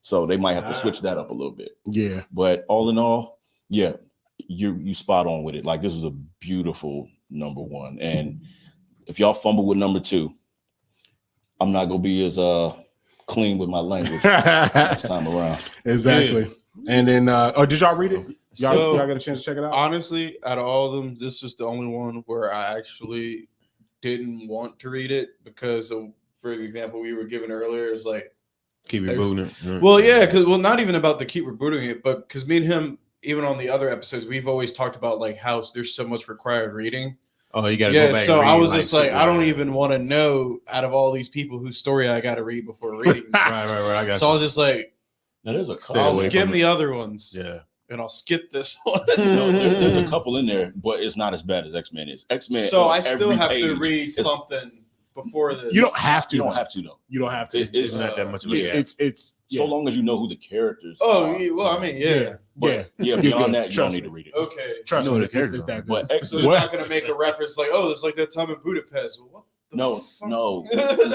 So they might have to switch that up a little bit. Yeah. But all in all, yeah, you spot on with it. Like, this is a beautiful number one. And if y'all fumble with number 2, I'm not gonna be as clean with my language this time around. Exactly. Yeah. And then did y'all read it? Y'all got a chance to check it out? Honestly, out of all of them, this was the only one where I actually didn't want to read it because of, for example, we were given earlier, is like keep rebooting it. Well, yeah, because not even about the keep rebooting it, but because me and him, even on the other episodes, we've always talked about like how there's so much required reading. Oh, you got to go back. So I was just like, I don't even want to know out of all these people whose story I got to read before reading. right. I got. So I was just like, there's a couple. I'll skim the other ones. Yeah. And I'll skip this one. There's a couple in there, but it's not as bad as X-Men is. X-Men. So I still have to read something before this. You don't have to. You don't have to though. You don't have to. It's not that much of a gap. It's so long as you know who the characters are. Oh, well, I mean, yeah. Beyond that, you don't need to read it. Okay. Trust me, the characters are that good. So they're not going to make a reference like, oh, it's like that time in Budapest. What the fuck? No.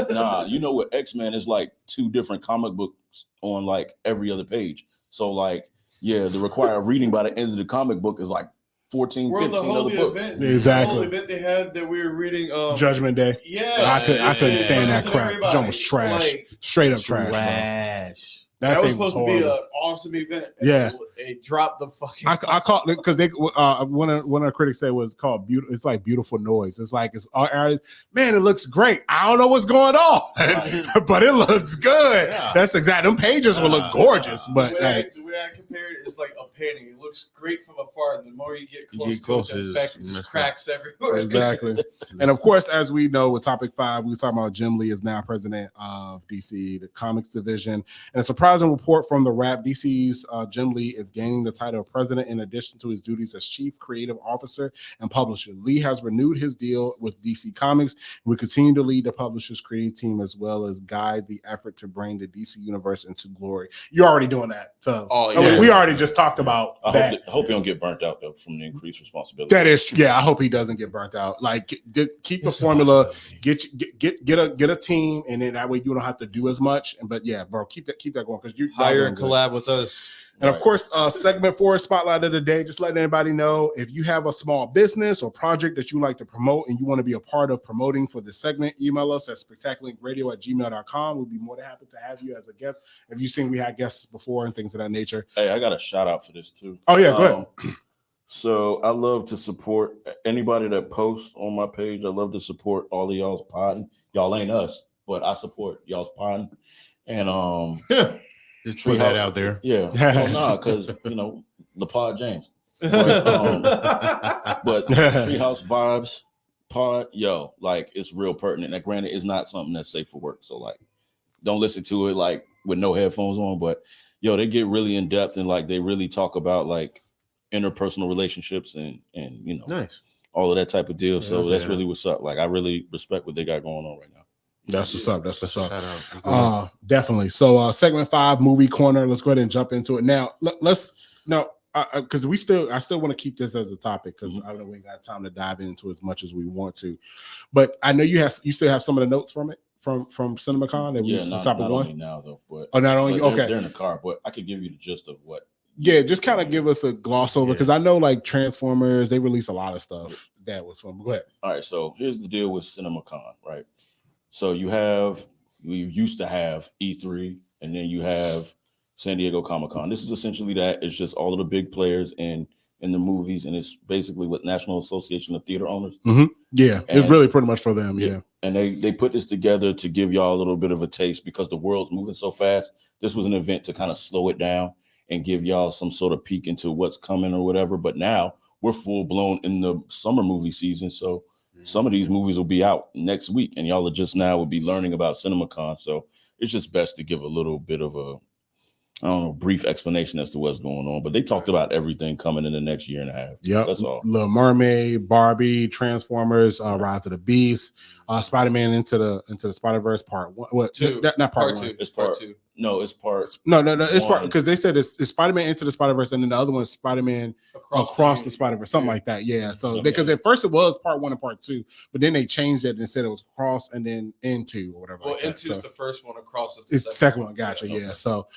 Nah, you know what, X-Men is like 2 different comic books on like every other page. So like, yeah, the required reading by the end of the comic book is like 14, 15 other books. Exactly. The whole event they had that we were reading. Judgment Day. Yeah. I couldn't stand that crap. John was trash. Like, straight up trash. That was supposed to be an awesome event. Yeah. It dropped the fucking. I caught it because they one of the critics said was called beautiful. It's like beautiful noise. It's like it's man, it looks great. I don't know what's going on, but it looks good. Yeah. That's exactly. Them pages will look gorgeous, but the way way I compared it is like a painting. It looks great from afar, and the more you get close to closer, it, the inspect, it's just messed cracks everywhere. Exactly. And of course, as we know, with topic 5, we were talking about Jim Lee is now president of DC, the comics division. And a surprising report from the Wrap, DC's Jim Lee is gaining the title of president in addition to his duties as chief creative officer and publisher. Lee has renewed his deal with DC Comics and will continue to lead the publisher's creative team as well as guide the effort to bring the DC universe into glory. You're already doing that. So we already just talked about that. I hope you don't get burnt out though from the increased responsibility. That is, yeah. I hope he doesn't get burnt out. Like, keep the formula. Get a team, and then that way you don't have to do as much. But yeah, bro, keep that going because you hire and collab with us. And of course, segment 4, spotlight of the day. Just letting everybody know if you have a small business or project that you like to promote and you want to be a part of promoting for this segment, email us at spectacularradio@gmail.com. We'll be more than happy to have you as a guest. Have you seen we had guests before and things of that nature? Hey, I got a shout out for this too. Oh yeah, go ahead. So I love to support anybody that posts on my page. I love to support all of y'all's pod. Y'all ain't us, but I support y'all's pod. And just put that out there. Yeah. Well, because the pod James. But Treehouse Vibes pod, like it's real pertinent. Now, granted, it's not something that's safe for work. So like don't listen to it like with no headphones on. But they get really in depth and like they really talk about like interpersonal relationships and nice. All of that type of deal. So that's really what's up. Like I really respect what they got going on right now. That's what's up. That's what's up. Definitely. So segment 5, movie corner. Let's go ahead and jump into it now. Because I still want to keep this as a topic because I know we ain't got time to dive into as much as we want to. But I know you still have some of the notes from it from CinemaCon. That not only now though, but not only okay. They're in the car, but I could give you the gist of what. Yeah, just kind of give us a gloss over because I know like Transformers, they released a lot of stuff that was fun. Go ahead. All right, so here's the deal with CinemaCon, right? So you used to have E3, and then you have San Diego Comic-Con. This is essentially that. It's just all of the big players in the movies, and it's basically what National Association of Theater Owners. Mm-hmm. Yeah, it's really pretty much for them. Yeah. And they put this together to give y'all a little bit of a taste because the world's moving so fast. This was an event to kind of slow it down and give y'all some sort of peek into what's coming or whatever. But now we're full blown in the summer movie season. So some of these movies will be out next week and y'all are just now will be learning about CinemaCon. So it's just best to give a little bit of a, brief explanation as to what's going on. But they talked about everything coming in the next year and a half. Yeah, that's all. Little Mermaid, Barbie, Transformers, Rise of the Beast, Spider-Man into the Spider-Verse part 1. What? Not part 1. It's part 2. No, it's part. No. It's part because they said it's Spider-Man into the Spider-Verse, and then the other one is Spider-Man across the Spider-Verse, something like that. Yeah. So because at first it was part 1 and part 2, but then they changed it and said it was across and then into or whatever. Well, into is the first one, across is the second one. Gotcha. Yeah. Okay. So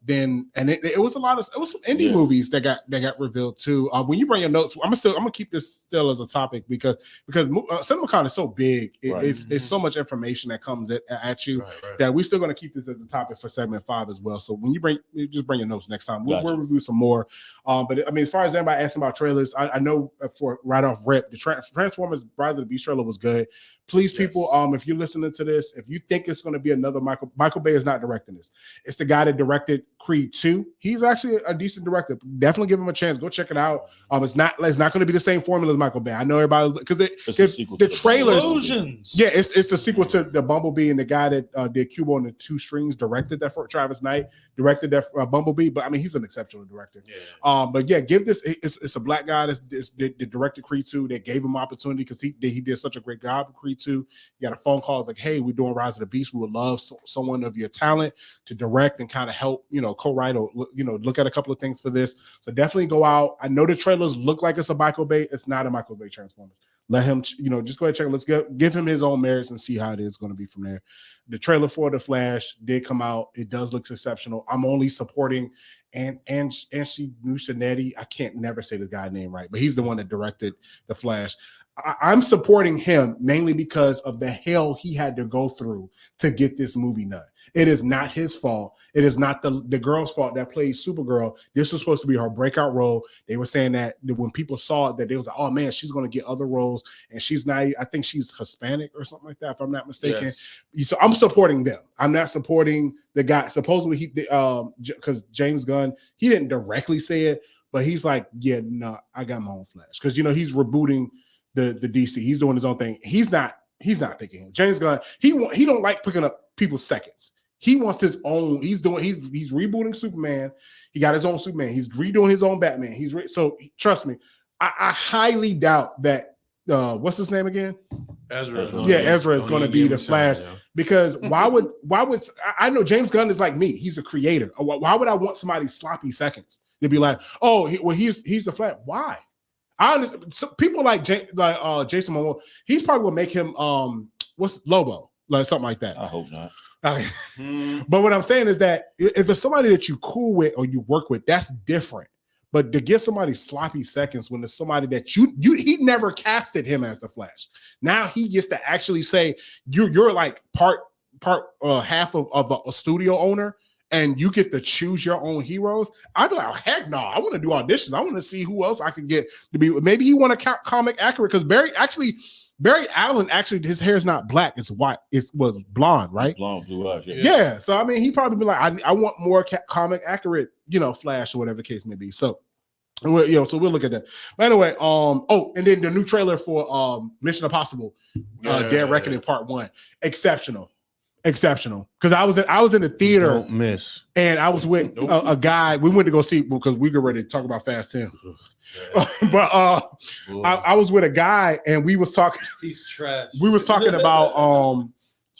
then it was some indie movies that got revealed too. When you bring your notes, I'm gonna keep this still as a topic because CinemaCon is so big. It's so much information that comes at you that we're still gonna keep this as a topic for segment 5 as well. So when you bring your notes next time, we'll review some more. But I mean, as far as everybody asking about trailers, I know for right off rip, the Transformers Rise of the Beast trailer was good. Please, people, if you're listening to this, if you think it's going to be another Michael Bay is not directing this. It's the guy that directed Creed 2. He's actually a decent director. Definitely give him a chance. Go check it out. It's not going to be the same formula as Michael Bay. I know everybody because the trailers. Yeah, it's the sequel to the Bumblebee, and the guy that did Cubo and the Two Strings directed that for Travis Knight directed that Bumblebee. But I mean, he's an exceptional director. Yeah. But yeah, give this. It's a black guy that directed Creed 2. They gave him opportunity because he did such a great job with Creed 2. You got a phone call. It's like, hey, we're doing Rise of the Beast. We would love someone of your talent to direct and kind of help, co-write or, look at a couple of things for this. So definitely go out. I know the trailers look like it's a Michael Bay. It's not a Michael Bay Transformers. Let him, just go ahead and check it. Let's give him his own merits and see how it is going to be from there. The trailer for The Flash did come out. It does look exceptional. I'm only supporting Anthony Muschietti. I can't never say the guy's name right, but he's the one that directed The Flash. I'm supporting him mainly because of the hell he had to go through to get this movie done. It is not his fault. It is not the girl's fault that played Supergirl. This was supposed to be her breakout role. They were saying that when people saw it, that they was like, oh man, she's going to get other roles. And she's not, I think she's Hispanic or something like that, if I'm not mistaken. Yes. So I'm supporting them. I'm not supporting the guy. Supposedly because James Gunn, he didn't directly say it, but he's like, yeah, no, I got my own Flash. Because, he's rebooting the DC. He's doing his own thing. He's not picking him. James Gunn, he don't like picking up people's seconds. He wants his own. He's rebooting Superman. He got his own Superman. He's redoing his own Batman. So trust me, I highly doubt that. What's his name again? Ezra. Yeah, Ezra is going to be the Flash. Because why would I know James Gunn is like me. He's a creator. Why would I want somebody sloppy seconds? They'd be like, oh, he's the Flash. Why? I understand. So people like Jason Momoa, he's probably will make him what's Lobo, like something like that. I hope not. But what I'm saying is that if it's somebody that you cool with or you work with, that's different. But to give somebody sloppy seconds when it's somebody that he never casted him as the Flash. Now he gets to actually say you're like part half of a studio owner. And you get to choose your own heroes. I'd be like, oh, heck no, I want to do auditions. I want to see who else I can get to be. Maybe he want to comic accurate because Barry Allen, his hair is not black. It's white. It was blonde, right? Blonde, blue eyes. Yeah. So, I mean, he probably be like, I want more comic accurate, Flash or whatever the case may be. So, so we'll look at that. But anyway, and then the new trailer for Mission Impossible, Dead Reckoning Part 1. Exceptional, because I was in the theater. Don't miss. And I was with a guy. We went to go see because we get ready to talk about Fast 10. But I was with a guy and we was talking. He's trash. We was talking about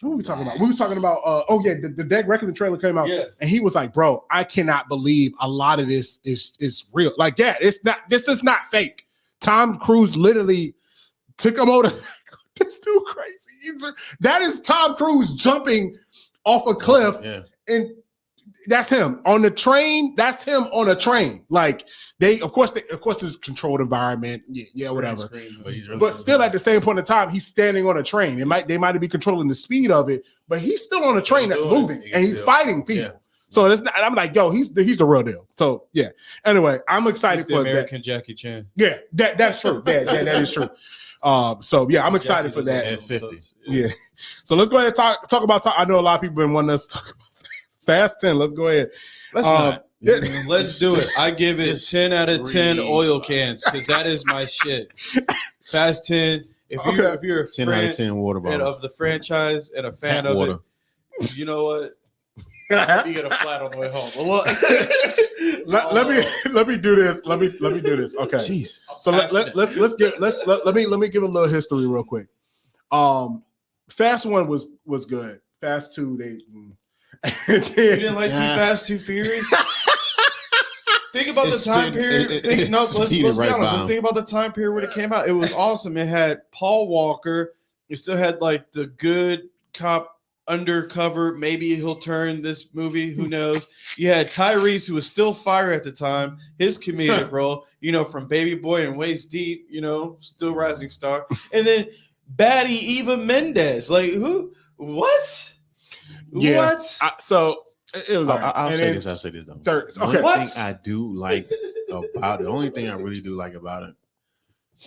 what were we talking about? We was talking about the Dead Reckoning trailer came out, and he was like, "Bro, I cannot believe a lot of this is real. Like, yeah, it's not. This is not fake. Tom Cruise literally took him over." This dude crazy. That is Tom Cruise jumping off a cliff, and that's him on the train. That's him on a train. Like of course, it's controlled environment. Yeah, whatever. But still, at the same point in time, he's standing on a train. They might be controlling the speed of it, but he's still on a train that's moving and he's fighting people. Yeah. So it's not, I'm like, yo, he's the real deal. So yeah. Anyway, I'm excited for American Jackie Chan. Yeah, that's true. Yeah, that is true. So yeah, I'm excited for that. At 50. Yeah. So let's go ahead and talk about. I know a lot of people been wanting us to talk about Fast 10. Let's go ahead. Let's do it. I give it 10 out of 10 oil cans because that is my shit. Fast 10. If you're a 10 out of 10 water bottle of the franchise and a fan Tap of water. it, you know what? You get a flat on the way home. Let me do this. Let me do this. Okay. Jeez. So let me give a little history real quick. Fast 1 was good. Fast 2 you didn't like Too Fast, Too Furious? Think about the time period. Let's be honest. Let's think about the time period when it came out. It was awesome. It had Paul Walker. It still had like the good cop undercover. Maybe he'll turn this movie. Who knows? You had Tyrese, who was still fire at the time. His comedic role, from Baby Boy and Waist Deep, still rising star. And then baddie Eva Mendes. Like who? What? Yeah. What? So it was. I'll say this though. Third. Okay. One thing I do like about it, the only thing I really do like about it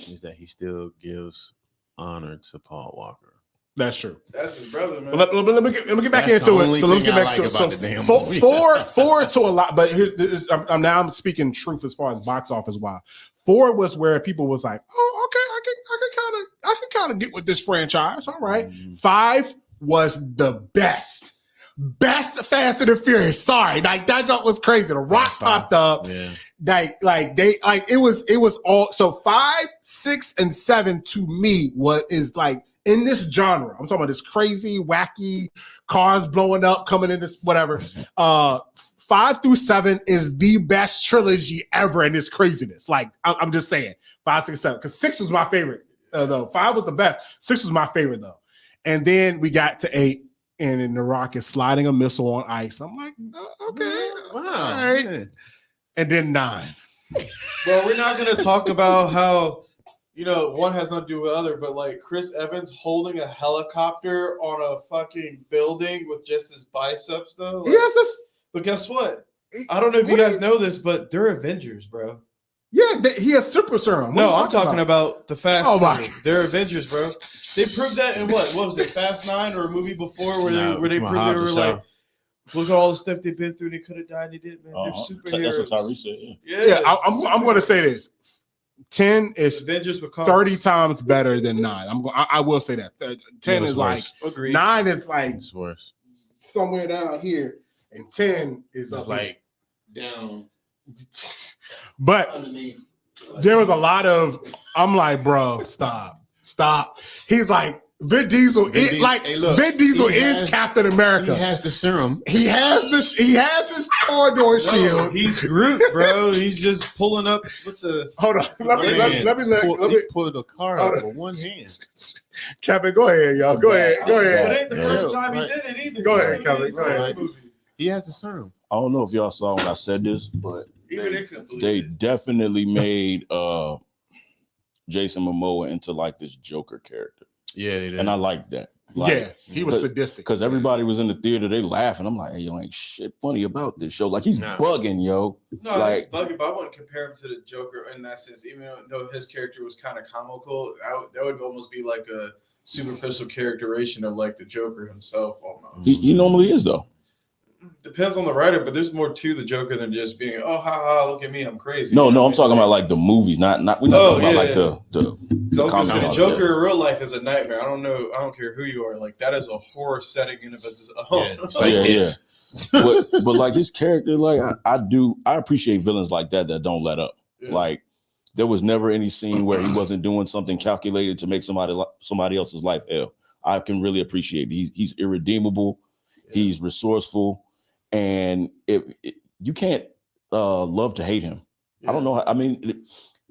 is that he still gives honor to Paul Walker. That's true. That's his brother, man. Let me get back into it. So let's get back to it. So four to a lot, but here's I'm speaking truth as far as box office wise. 4 was where people was like, oh, okay, I can kind of get with this franchise. All right. 5 was the best Fast and the Furious. Sorry, like that joke was crazy. The Rock popped up. Yeah. It was all. So 5, 6, and 7 to me is like in this genre. I'm talking about this crazy, wacky cars blowing up, coming in this whatever. 5 through 7 is the best trilogy ever in this craziness. Like I'm just saying, 5, 6, 7. Because 6 was my favorite though. 5 was the best. 6 was my favorite though. And then we got to 8. And then The Rock is sliding a missile on ice. I'm like, okay, wow. All right. And then 9. Well, we're not going to talk about how you know, one has nothing to do with the other, but like Chris Evans holding a helicopter on a fucking building with just his biceps, though. Like, Yes, this. but guess what? I don't know if you guys know this, but they're Avengers, bro. Yeah, he has super serum. No, I'm talking about the Fast. Oh my! Movie. They're Avengers, bro. They proved that in what was it, Fast 9 or a movie before where they proved they were like, look at all the stuff they've been through. They could have died. They did, man. They're superheroes. That's what Tyrese said. Yeah, I'm going to say this. 10 is Avengers with 30 times better than 9. I will say that. 10 is like Agreed. 9 is like It's worse. somewhere down here, and 10 is It's up like down But underneath. there was a lot of. I'm like, bro, stop. He's like Vin Diesel. Vin Diesel is Captain America. He has the serum. He has his corridor shield. He's Groot, bro. He's just pulling up with the. Hold on. Let me pull the car Hold out on. with one hand. Kevin, go ahead, y'all. Go ahead. It ain't the first time he did it either. Go ahead, Kevin. Go ahead. He has the serum. I don't know if y'all saw when I said this, but Even they couldn't believe they it. definitely made Jason Momoa into like this Joker character, Yeah, they did. and I like that. Yeah, he was sadistic. Because everybody was in the theater, they laughing. I'm like, hey, yo, ain't shit funny about this show. Like he's bugging, yo. No, like, it's bugging, but I wouldn't compare him to the Joker in that sense. Even though his character was kind of comical, that would almost be like a superficial characterization of like the Joker himself. Almost. He normally is though. Depends on the writer, but there's more to the Joker than just being, oh, ha ha, look at me, I'm crazy. No, I'm talking about like the movies, not we're not talking about like the So the Joker in real life is a nightmare. I don't care who you are. Like that is a horror setting in of its own. Yeah. but like his character, like I appreciate villains like that don't let up. Yeah. Like there was never any scene where he wasn't doing something calculated to make somebody else's life hell. I can really appreciate it. He's irredeemable. Yeah. He's resourceful. And you can't love to hate him. Yeah. I don't know. I mean,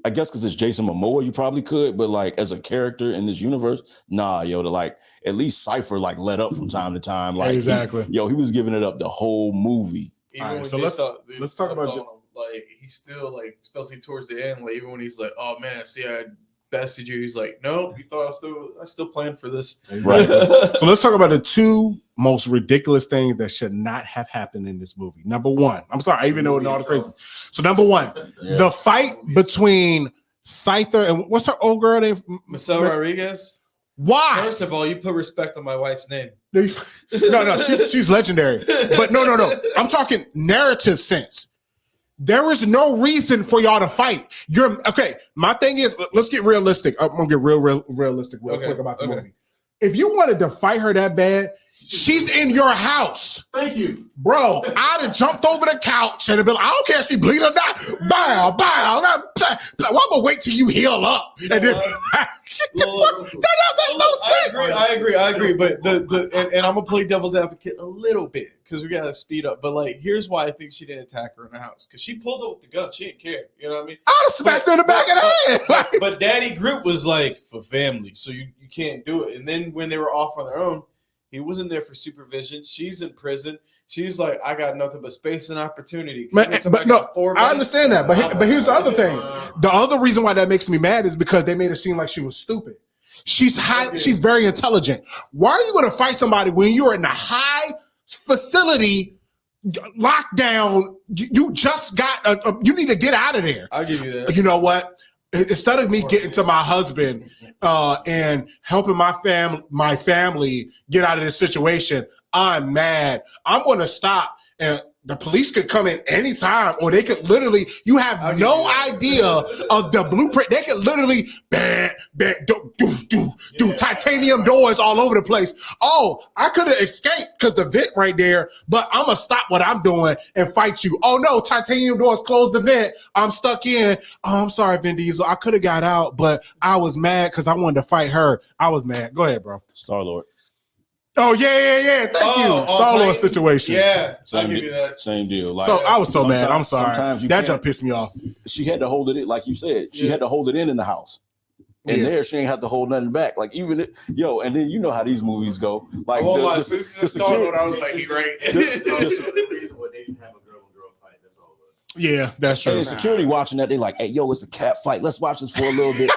I guess because it's Jason Momoa, you probably could, but like as a character in this universe, nah, yo, to like at least Cypher like let up from time to time. Like exactly. He was giving it up the whole movie. All right, so let's talk about like he's still like, especially towards the end, like even when he's like, oh man, see, I bested you. He's like, no, you thought I still planned for this. Right. So let's talk about the two most ridiculous things that should not have happened in this movie. Number one, I'm sorry, I even know all the crazy. So number one, the fight between Scyther and what's her old girl name? Michelle Rodriguez. Why? First of all, you put respect on my wife's name. No, she's legendary. But no. I'm talking narrative sense. There is no reason for y'all to fight. You're okay. My thing is, let's get realistic. I'm gonna get realistic quick about the movie. If you wanted to fight her that bad, she's in your house. Thank you, bro. I'd have jumped over the couch and been like, I don't care if she bleed or not. Bow. I'm gonna wait till you heal up. And then that makes no sense. I agree. But and I'm gonna play devil's advocate a little bit because we gotta speed up. But like, here's why I think she didn't attack her in the house, because she pulled up with the gun. She didn't care. You know what I mean? I'd have smacked her in the back of the head. But Daddy Groot was like, for family, so you can't do it. And then when they were off on their own, he wasn't there for supervision. She's in prison. She's like, I got nothing but space and opportunity. But no, I understand that. But here's the other thing. The other reason why that makes me mad is because they made it seem like she was stupid. She's very intelligent. Why are you going to fight somebody when you're in a high facility lockdown? You just got you need to get out of there. I'll give you that. You know what? Instead of me getting to my husband and helping my family get out of this situation, I'm mad. I'm going to stop, and the police could come in anytime, or they could literally, you have no idea of the blueprint. They could literally do titanium doors all over the place. Oh, I could have escaped because the vent right there, but I'm going to stop what I'm doing and fight you. Oh no, titanium doors closed the vent. I'm stuck in. Oh, I'm sorry, Vin Diesel. I could have got out, but I was mad because I wanted to fight her. I was mad. Go ahead, bro. Star-Lord. Oh, yeah. Thank you. Star-Lord situation. Yeah, I'll give you that. Same deal. Like, so I was so mad. I'm sorry. That just pissed me off. She had to hold it in, like you said. She had to hold it in the house. And there, she ain't have to hold nothing back. Like, even and then you know how these movies go. Like, this is Star-Lord. I was like, he right. The reason why they didn't have a girl-on-girl fight. That's all it was. Yeah, that's And true. the security watching that, they like, hey, yo, it's a cat fight. Let's watch this for a little bit.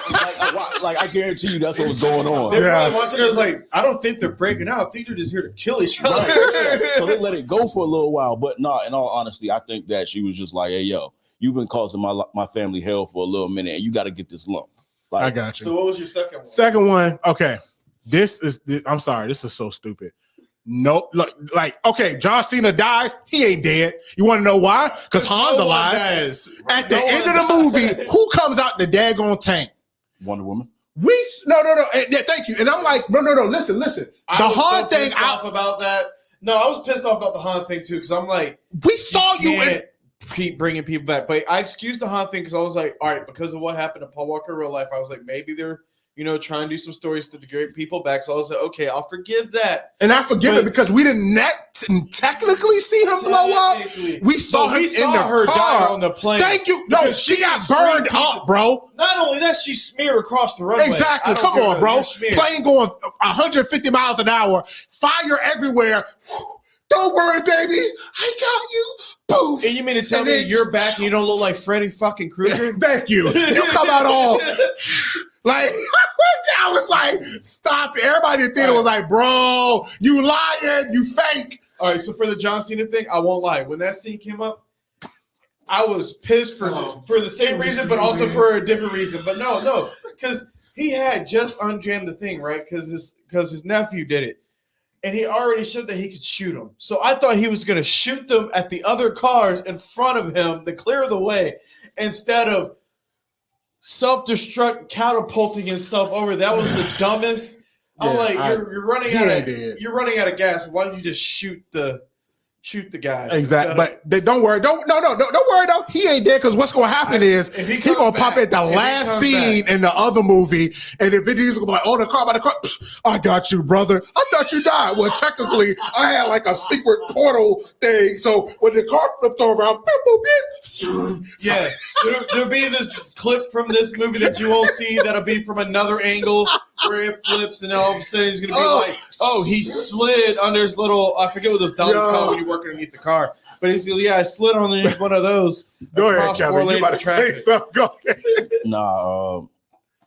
like I guarantee you that's what was going on. They're Yeah. probably watching it. Was like, I don't think they're breaking out. I think they're just here to kill each other. Right. So they let it go for a little while. But no, in all honesty, I think that she was just like, hey, yo, you've been causing my family hell for a little minute, and you got to get this lump. Like, I got you. So what was your second one? Second one, okay. I'm sorry, this is so stupid. No, like, okay, John Cena dies, he ain't dead. You want to know why? Because Han's alive. At the end of the movie, who comes out the daggone tank? Wonder Woman. No. Thank you. And I'm like, no. Listen. The Han thing out about that. No, I was pissed off about the Han thing too because I'm like, we saw you in. Keep bringing people back, but I excused the Han thing because I was like, all right, because of what happened to Paul Walker in real life, I was like, maybe they're trying to do some stories to get people back. So I was like, okay, I'll forgive that. And I forgive it because we didn't technically see him blow up. We saw her die on the plane. Thank you. No, she got burned up, bro. Not only that, she smeared across the runway. Exactly. Come on, bro. Plane going 150 miles an hour, fire everywhere. Don't worry, baby. I got you. Poof. And you mean to tell me you're back and you don't look like Freddy fucking Krueger? Thank you. You come out all like I was like, stop it. Everybody in the theater was like, bro, you lying, you fake. All right, so for the John Cena thing, I won't lie. When that scene came up, I was pissed for the same reason, but also for a different reason. But no, because he had just unjammed the thing, right? Because his nephew did it. And he already showed that he could shoot them. So I thought he was going to shoot them at the other cars in front of him to clear the way instead of self-destruct catapulting himself over. That was the dumbest. I'm you're running out of gas. Why don't you just shoot the guy? Exactly. But don't worry. Don't worry though. He ain't dead because what's gonna happen is he gonna pop at the last scene in the other movie, and if it is gonna be like, oh, the car by the car, I got you, brother. I thought you died. Well, technically, I had like a secret portal thing. So when the car flipped over, there'll be this clip from this movie that you won't see. That'll be from another angle where it flips, and all of a sudden he's gonna be he slid under his little. I forget what those dollars called when you work underneath the car. But he's I slid underneath one of those. Go ahead, Kevin. You about to say something? Go ahead. Nah.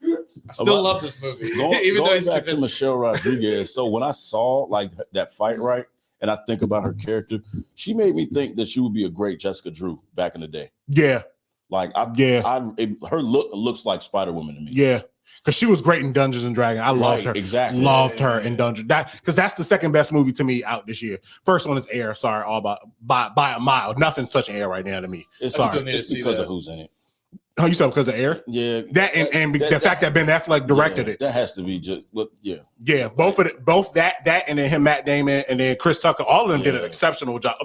I still love this movie, even though he's back to Michelle Rodriguez. So when I saw like that fight, right, and I think about her character, she made me think that she would be a great Jessica Drew back in the day. Yeah. Like her look looks like Spider-Woman to me. Yeah. Because she was great in Dungeons and Dragons. I loved her. Exactly. Loved her in Dungeons. Because that's the second best movie to me out this year. First one is Air. Sorry, all by a mile. Nothing's touching Air right now to me. It's because of who's in it. Oh, you said because of Air? Yeah. The fact that Ben Affleck directed it. That has to be just yeah. Yeah, both that and then him, Matt Damon, and then Chris Tucker, all of them did an exceptional job.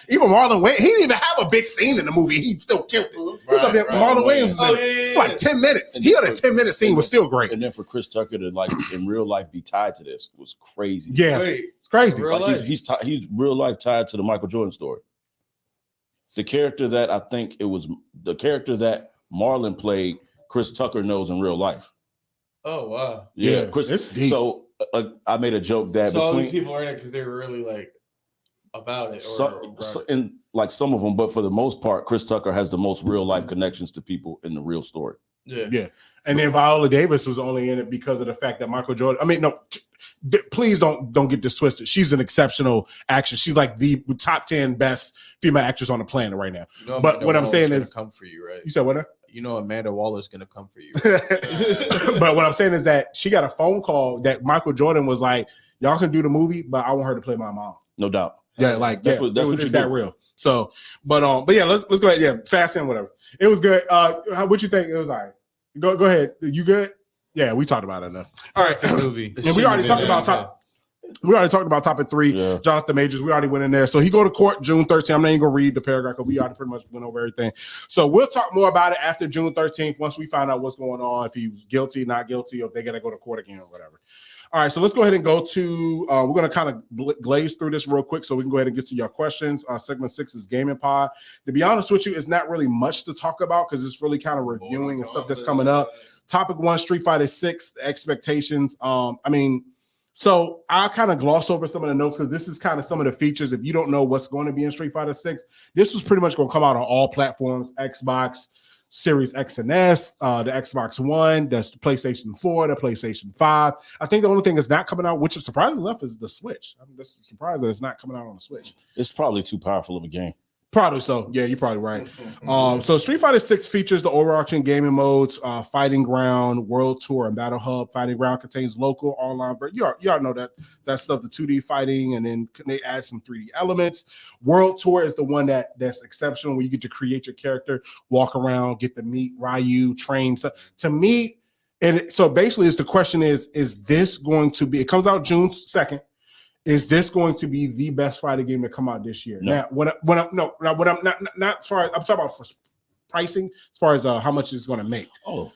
Even Marlon Wayans, he didn't even have a big scene in the movie. He still killed it. Marlon Wayans was like 10 minutes. He had a 10-minute scene was still great. And then for Chris Tucker to like in real life be tied to this was crazy. Yeah, it's crazy. Like he's real life tied to the Michael Jordan story. The character that Marlon played, Chris Tucker knows in real life. Oh wow! Yeah, Chris. So I made a joke that all these people are in it because they were really like about it. And like some of them, but for the most part, Chris Tucker has the most real life connections to people in the real story. Yeah. And then Viola Davis was only in it because of the fact that Michael Jordan. I mean, no. Please don't get this twisted. She's an exceptional actress. She's like the top 10 best female actress on the planet right now. But what I'm saying is, come for you, right? You said what? You know, Amanda Waller's gonna come for you. But what I'm saying is that she got a phone call that Michael Jordan was like, "Y'all can do the movie, but I want her to play my mom." No doubt. Yeah, like that's what that real. So, but yeah, let's go ahead. Yeah, fast and whatever. It was good. What you think? It was all right. Go ahead. You good? Yeah, we talked about it enough. All right, the movie. And we already talked about topic 3. Yeah. Jonathan Majors. We already went in there. So he go to court June 13th. I'm not even gonna read the paragraph because we already pretty much went over everything. So we'll talk more about it after June 13th once we find out what's going on, if he's guilty, not guilty, or if they gotta go to court again or whatever. All right, so let's go ahead and go to, we're going to kind of glaze through this real quick so we can go ahead and get to your questions. Segment 6 is Gaming Pod. To be honest with you, it's not really much to talk about because it's really kind of reviewing and stuff that's coming up. Topic 1, Street Fighter 6, expectations. I mean, So I'll kind of gloss over some of the notes because this is kind of some of the features. If you don't know what's going to be in Street Fighter 6, this was pretty much going to come out on all platforms: Xbox Series X and S, the Xbox One, the PlayStation 4, the PlayStation 5. I think the only thing that's not coming out, which is surprising enough, is the Switch. I'm just surprised that it's not coming out on the Switch. It's probably too powerful of a game. Probably so. Yeah, you're probably right. So Street Fighter 6 features the overarching gaming modes, Fighting Ground, World Tour, and Battle Hub. Fighting Ground contains local online. You already know that stuff, the 2D fighting, and then they add some 3D elements. World Tour is the one that's exceptional, where you get to create your character, walk around, get to meet Ryu, train. So to me, and so basically, the question is this going to be? It comes out June 2nd. Is this going to be the best fighting game to come out this year? No. Now, I'm not as far as I'm talking about for pricing, as far as how much it's going to make. Oh,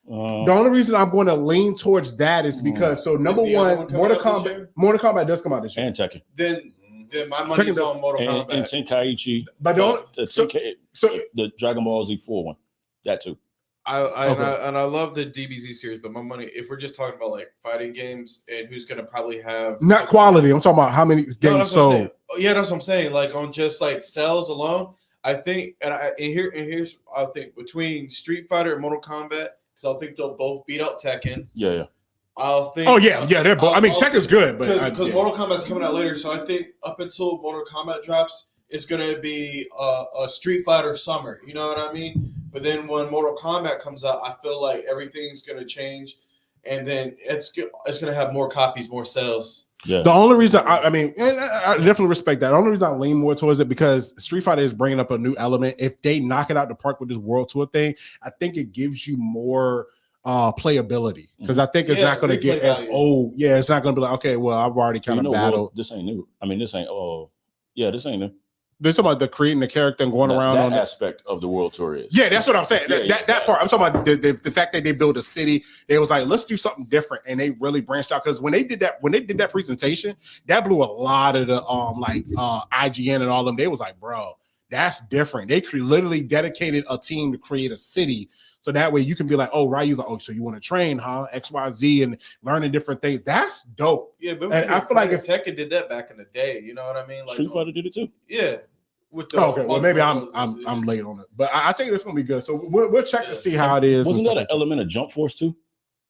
The only reason I'm going to lean towards that is because number one, Mortal Kombat does come out this year, and Tekken. Then my money's on Mortal Kombat. And Tenkaichi. but don't. The Dragon Ball Z4 one, that too. I love the DBZ series, but my money, if we're just talking about like fighting games and who's gonna probably have Not quality. I'm talking about how many games sold. Yeah, that's what I'm saying. Like on just like sales alone, I think, here's I think between Street Fighter and Mortal Kombat, because I think they'll both beat out Tekken. Yeah. I'll think. Oh yeah, they're both. I mean, Tekken's good, but because Mortal Kombat's coming out later, so I think up until Mortal Kombat drops, it's gonna be a Street Fighter summer. You know what I mean? But then when Mortal Kombat comes out, I feel like everything's gonna change, and then it's gonna have more copies, more sales. Yeah. The only reason I definitely respect that. The only reason I lean more towards it because Street Fighter is bringing up a new element. If they knock it out the park with this World Tour thing, I think it gives you more playability because I think it's not going to get as old. Yeah, it's not going to be like, okay, well, I've already kind of battled. This ain't new. I mean, this ain't. Oh, yeah, this ain't new. They're talking about the creating the character and going around that on aspect of the World Tour is. Yeah, that's what I'm saying. That part. I'm talking about the fact that they built a city. They was like, let's do something different, and they really branched out because when they did that presentation, that blew a lot of the IGN and all of them. They was like, bro, that's different. They literally dedicated a team to create a city. So that way you can be like, oh, right, so you want to train, huh? XYZ and learning different things. That's dope. Yeah, but and I feel like if Tekken did that back in the day, you know what I mean? Like Street Fighter did it too. Yeah. With the okay, well maybe I'm late on it, but I think it's gonna be good. So we'll check to see how it is. Wasn't that an element of Jump Force too?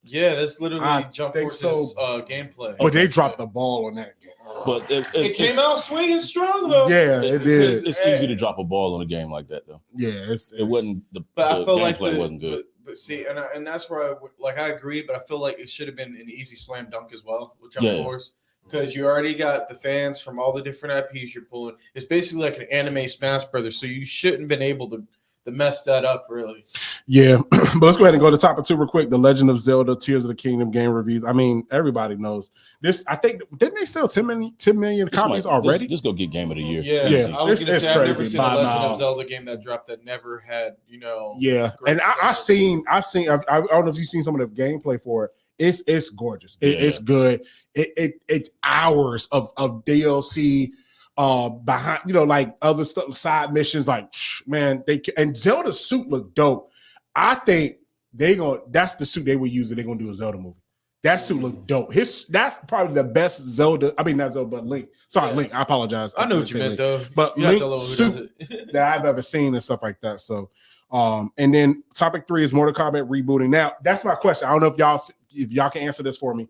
Yeah, that's literally Jump Force's gameplay. But they dropped the ball on that game. But it came out swinging strong though. Yeah, it did. It's easy to drop a ball on a game like that though. Yeah, it wasn't the I feel like gameplay wasn't good. But see, and that's where I agree, but I feel like it should have been an easy slam dunk as well with Jump Force. Because you already got the fans from all the different IPs you're pulling. It's basically like an anime Smash Brothers, so you shouldn't have been able to mess that up, really. Yeah, but let's go ahead and go to topic 2 real quick. The Legend of Zelda Tears of the Kingdom game reviews. I mean, everybody knows this. I think, didn't they sell 10 million copies already? Just go get Game of the Year. Yeah. I was going to say, I've never seen a Legend of Zelda game that dropped that never had, Yeah, and I've seen. I don't know if you've seen some of the gameplay for it. It's gorgeous. It's good. It's hours of DLC behind, like other stuff, side missions. Like, man, and Zelda's suit look dope. I think that's the suit they would use if they're gonna do a Zelda movie. That suit look dope. That's probably the best Zelda. I mean, not Zelda, but Link. Sorry, Link. I apologize. I know what you meant, though. But Link suit that I've ever seen and stuff like that. So, and then topic 3 is Mortal Kombat rebooting. Now, that's my question. I don't know if y'all can answer this for me.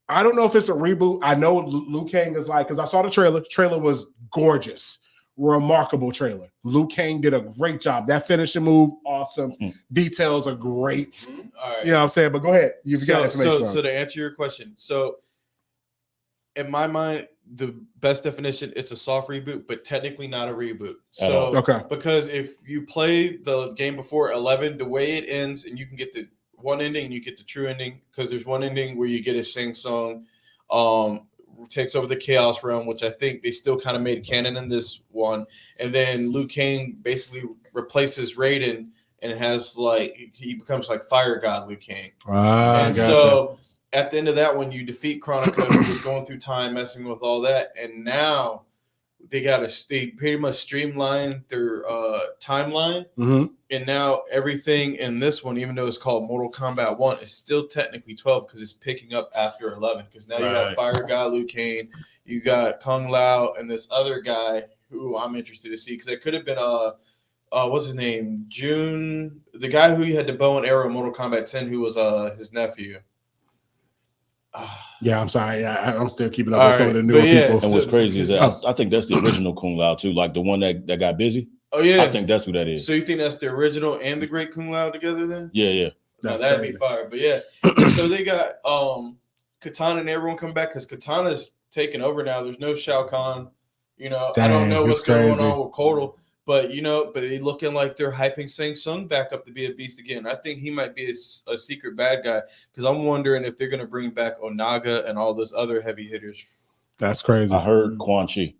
I don't know if it's a reboot. I know Liu Kang is like, because I saw the trailer. Trailer was gorgeous. Remarkable trailer. Liu Kang did a great job. That finishing move, awesome. Details are great. All right. You know what I'm saying? But go ahead. You've got information. So to answer your question, so in my mind, the best definition, it's a soft reboot, but technically not a reboot. So because if you play the game before 11, the way it ends, and you can get the one ending and you get the true ending, because there's one ending where you get a sing song, takes over the Chaos Realm, which I think they still kind of made canon in this one, and then Liu Kang basically replaces Raiden and he becomes like Fire God Liu Kang. So at the end of that one, you defeat Chronica, who's going through time, messing with all that, and now they pretty much streamlined their timeline, and now everything in this one, even though it's called Mortal Kombat 1, is still technically 12 because it's picking up after 11. Because now you got Fire Guy Liu Kang, you got Kung Lao, and this other guy who I'm interested to see because it could have been what's his name, June, the guy who had the bow and arrow in Mortal Kombat 10, who was his nephew. Yeah, I'm sorry. I'm still keeping up with some of the newer people. And what's crazy is that I think that's the original Kung Lao too, like the one that got busy. Oh yeah, I think that's who that is. So you think that's the original and the Great Kung Lao together then? Yeah. No, that'd be fire. But yeah, so they got Katana and everyone come back because Katana's taking over now. There's no Shao Kahn. You know, I don't know what's going on with Kotal. But they looking like they're hyping Shang Tsung back up to be a beast again. I think he might be a secret bad guy because I'm wondering if they're gonna bring back Onaga and all those other heavy hitters. That's crazy. I heard Quan Chi.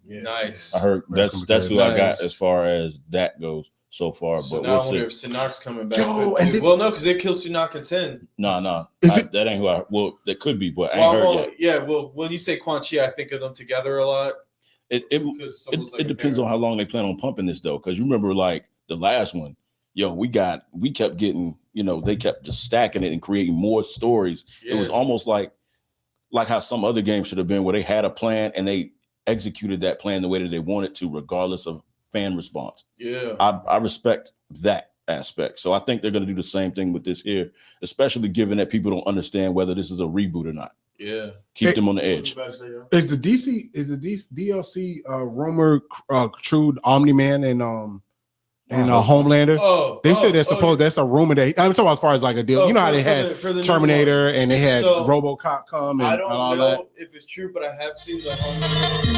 Yeah. Nice. I heard that's who I got as far as that goes so far. So but now we'll I wonder see. if Sinak's coming back. No, because they killed Sinak in 10. No. That ain't who I. Well, that could be, but I ain't heard yet. Yeah. Well, when you say Quan Chi, I think of them together a lot. It depends on how long they plan on pumping this though, because you remember like the last one, we kept getting, they kept just stacking it and creating more stories. Yeah. It was almost like how some other games should have been, where they had a plan and they executed that plan the way that they wanted to, regardless of fan response. Yeah, I respect that aspect. So I think they're going to do the same thing with this here, especially given that people don't understand whether this is a reboot or not. Yeah, keep them on the edge. Is the DLC rumor true? Omni-Man and Homelander. They said they're supposed. That's a rumor that I'm talking about as far as like a deal. You know how they had Terminator and they had RoboCop come and I don't all know that. if it's true, but I have seen the Homelander.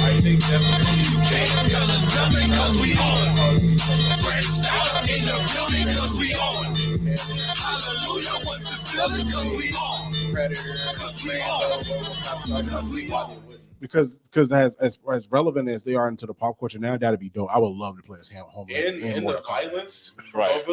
I think definitely you can't tell us nothing because we own. Fresh out in the building because we own. Hallelujah, what's this feeling because we own. Predator, Because as relevant as they are into the pop culture now, that'd be dope. I would love to play as Homelander and the violence, right?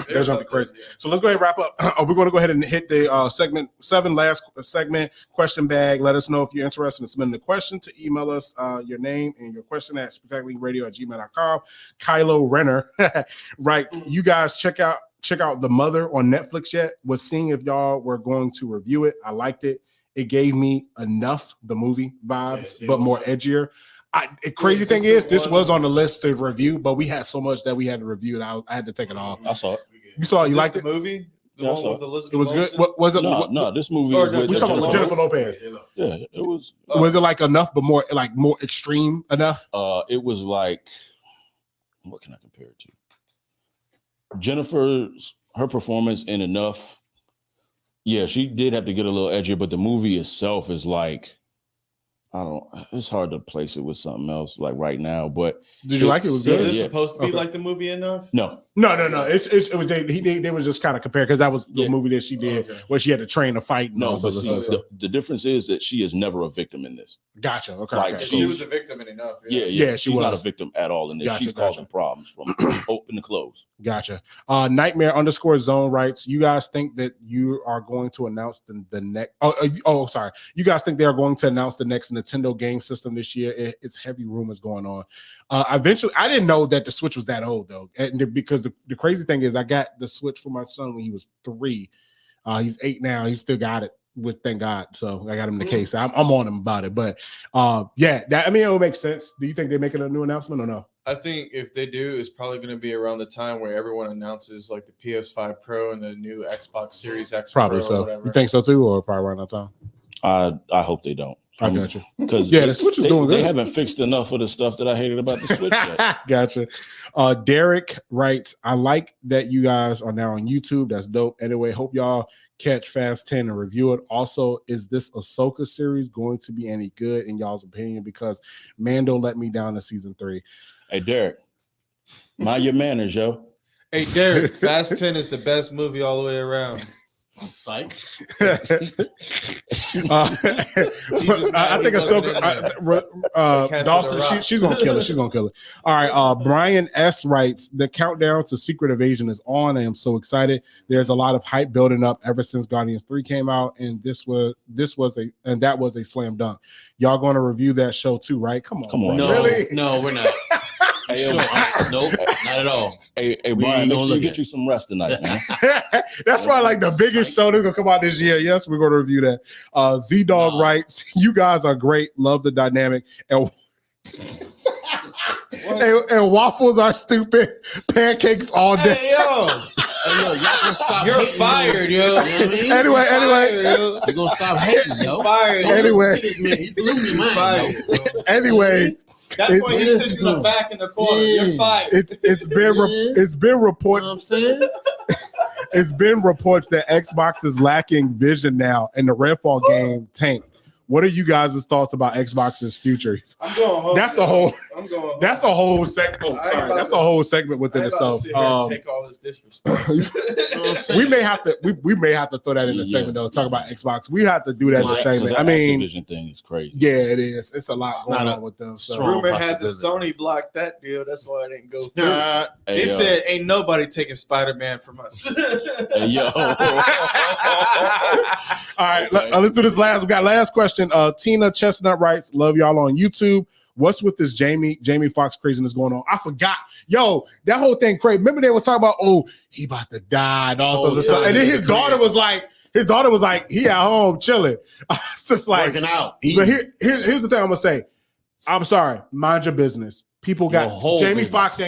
That's gonna be crazy. So let's go ahead and wrap up. We're going to go ahead and hit the segment 7, last segment, question bag. Let us know if you're interested in submitting a question. To email us your name and your question at spectacularradio@gmail.com. Kylo Renner, right? You guys check out The Mother on Netflix yet? Was seeing if y'all were going to review it. I liked it. It gave me enough the movie vibes, but more edgier. Crazy thing is, this was on the list to review, but we had so much that we had to review it. I had to take it off. I saw it. You saw it? You liked the it? movie? The one with Elizabeth it was Olsen? good. What was it? No, this movie is with Jennifer Lopez. Yeah, it was. Was it like enough, but more extreme enough? It was like, what can I compare it to? Her performance in Enough. Yeah, she did have to get a little edgier, but the movie itself is like, it's hard to place it with something else like right now. But did you like it? It was good. Is this supposed to be like the movie Enough? No. It was they was just kind of compared because that was the movie that she did where she had to train to fight. No, but the difference is that she is never a victim in this. Gotcha. Okay. Like, she was a victim in Enough. Yeah, she's not a victim at all in this. Gotcha, she's causing problems from open to close. Gotcha. Nightmare_zone writes, you guys think that you are going to announce the next? Sorry. You guys think they are going to announce the next Nintendo game system this year? It's heavy rumors going on. Eventually, I didn't know that the Switch was that old though, because the crazy thing is I got the Switch for my son when he was 3. He's 8 now. He still got it. Thank God. So I got him the case. I'm on him about it. But it will make sense. Do you think they're making a new announcement or no? I think if they do, it's probably going to be around the time where everyone announces like the PS5 Pro and the new Xbox Series X. Probably Pro so. Or whatever. You think so too, or probably around that time? I hope they don't. I got you. Because the Switch is doing good. They haven't fixed enough of the stuff that I hated about the Switch yet. Gotcha. Derek writes, I like that you guys are now on YouTube. That's dope. Anyway, hope y'all catch Fast 10 and review it. Also, is this Ahsoka series going to be any good in y'all's opinion? Because Mando let me down in season 3. Hey, Derek, mind your manners, yo. Hey, Derek, Fast 10 is the best movie all the way around. Psych. I think Dawson, she's gonna kill it. She's gonna kill it. All right. Brian S writes, the countdown to Secret Invasion is on. I am so excited. There's a lot of hype building up ever since Guardians 3 came out, and that was a slam dunk. Y'all gonna review that show too, right? Come on. No, really? no, we're not. Nope, not at all. Hey, Brian, make sure you get you some rest tonight, man. That's probably like the biggest show that's gonna come out this year. Yes, we're gonna review that. Z Dog writes, you guys are great, love the dynamic, and waffles are stupid, pancakes all day. Hey, yo, y'all gonna stop. You're fired, yo. You know what I mean? Anyway, you're gonna stop hating, yo. Fired. Anyway. He blew me mind. Fired. Anyway. That's why he sits in the back in the corner. You're fired. It's been reports. You know what I'm saying? It's been reports that Xbox is lacking vision now, and the Redfall game tanked. What are you guys' thoughts about Xbox's future? I'm going home. That's a whole. I'm going home. That's a whole segment. Oh, sorry, that's a whole segment within itself. Take all this disrespect. We may have to throw that in the segment though. Talk about Xbox. We have to do that in the segment. I mean, Activision thing is crazy. Yeah, it is. It's a lot going on with them. So. Rumor has it Sony blocked that deal. That's why I didn't go through. Hey, they said ain't nobody taking Spider-Man from us. Hey, yo. All right, let's do this last. We got last question. Tina Chestnut writes, love y'all on YouTube. What's with this Jamie Foxx craziness going on? I forgot. Yo, that whole thing crazy. Remember they was talking about, he about to die and all sorts of stuff. And then his daughter was like, he at home chilling. It's just like working out. But here's the thing I'm gonna say. I'm sorry, mind your business. People got Jamie Foxx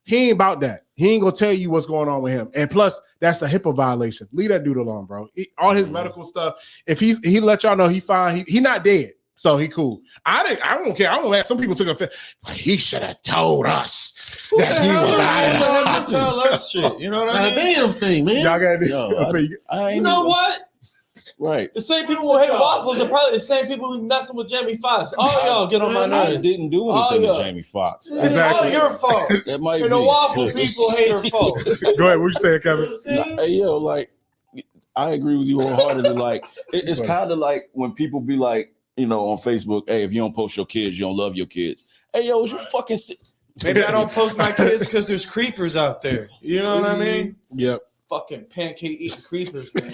he ain't about that. He ain't gonna tell you what's going on with him. And plus, that's a HIPAA violation. Leave that dude alone, bro. All his medical stuff. If he let y'all know he fine, he not dead. So he cool. I don't care. I don't let some people took offense. He should have told us that he was out of the hospital. Tell us shit. You know what I mean? Damn thing, man. Y'all gotta You know what? Right. The same people who hate waffles are probably the same people who messing with Jamie Foxx. All y'all get on my I nerves. didn't do anything to Jamie Foxx. It's all your fault. That might And be. the waffle people hate her fault. Go ahead. What you saying, Kevin? Hey, yo, like, I agree with you wholeheartedly. Like, it's kind of like when people be like, on Facebook, hey, if you don't post your kids, you don't love your kids. Hey, yo, is you fucking sick? Maybe I don't post my kids because there's creepers out there. You know what I mean? Yep. Fucking pancake eating creepers, man.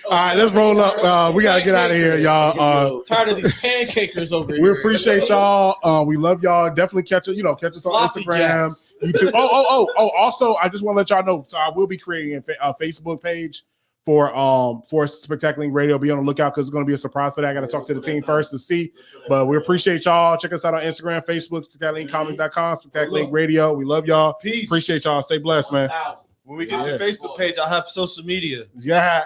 All right, let's roll up. We gotta get out of here, y'all. Tired of these pancakers over here. We appreciate y'all. We love y'all. Definitely catch us on Floppy Instagram, jacks. YouTube. Also, I just want to let y'all know. So I will be creating a Facebook page for Spectacular Radio. Be on the lookout because it's going to be a surprise for that. I got to talk to the team first to see. But we appreciate y'all. Check us out on Instagram, Facebook, SpectacularComics.com, Spectacular Radio. We love y'all. Peace. Appreciate y'all. Stay blessed, man. When we get the Facebook page, I'll have social media. Yeah.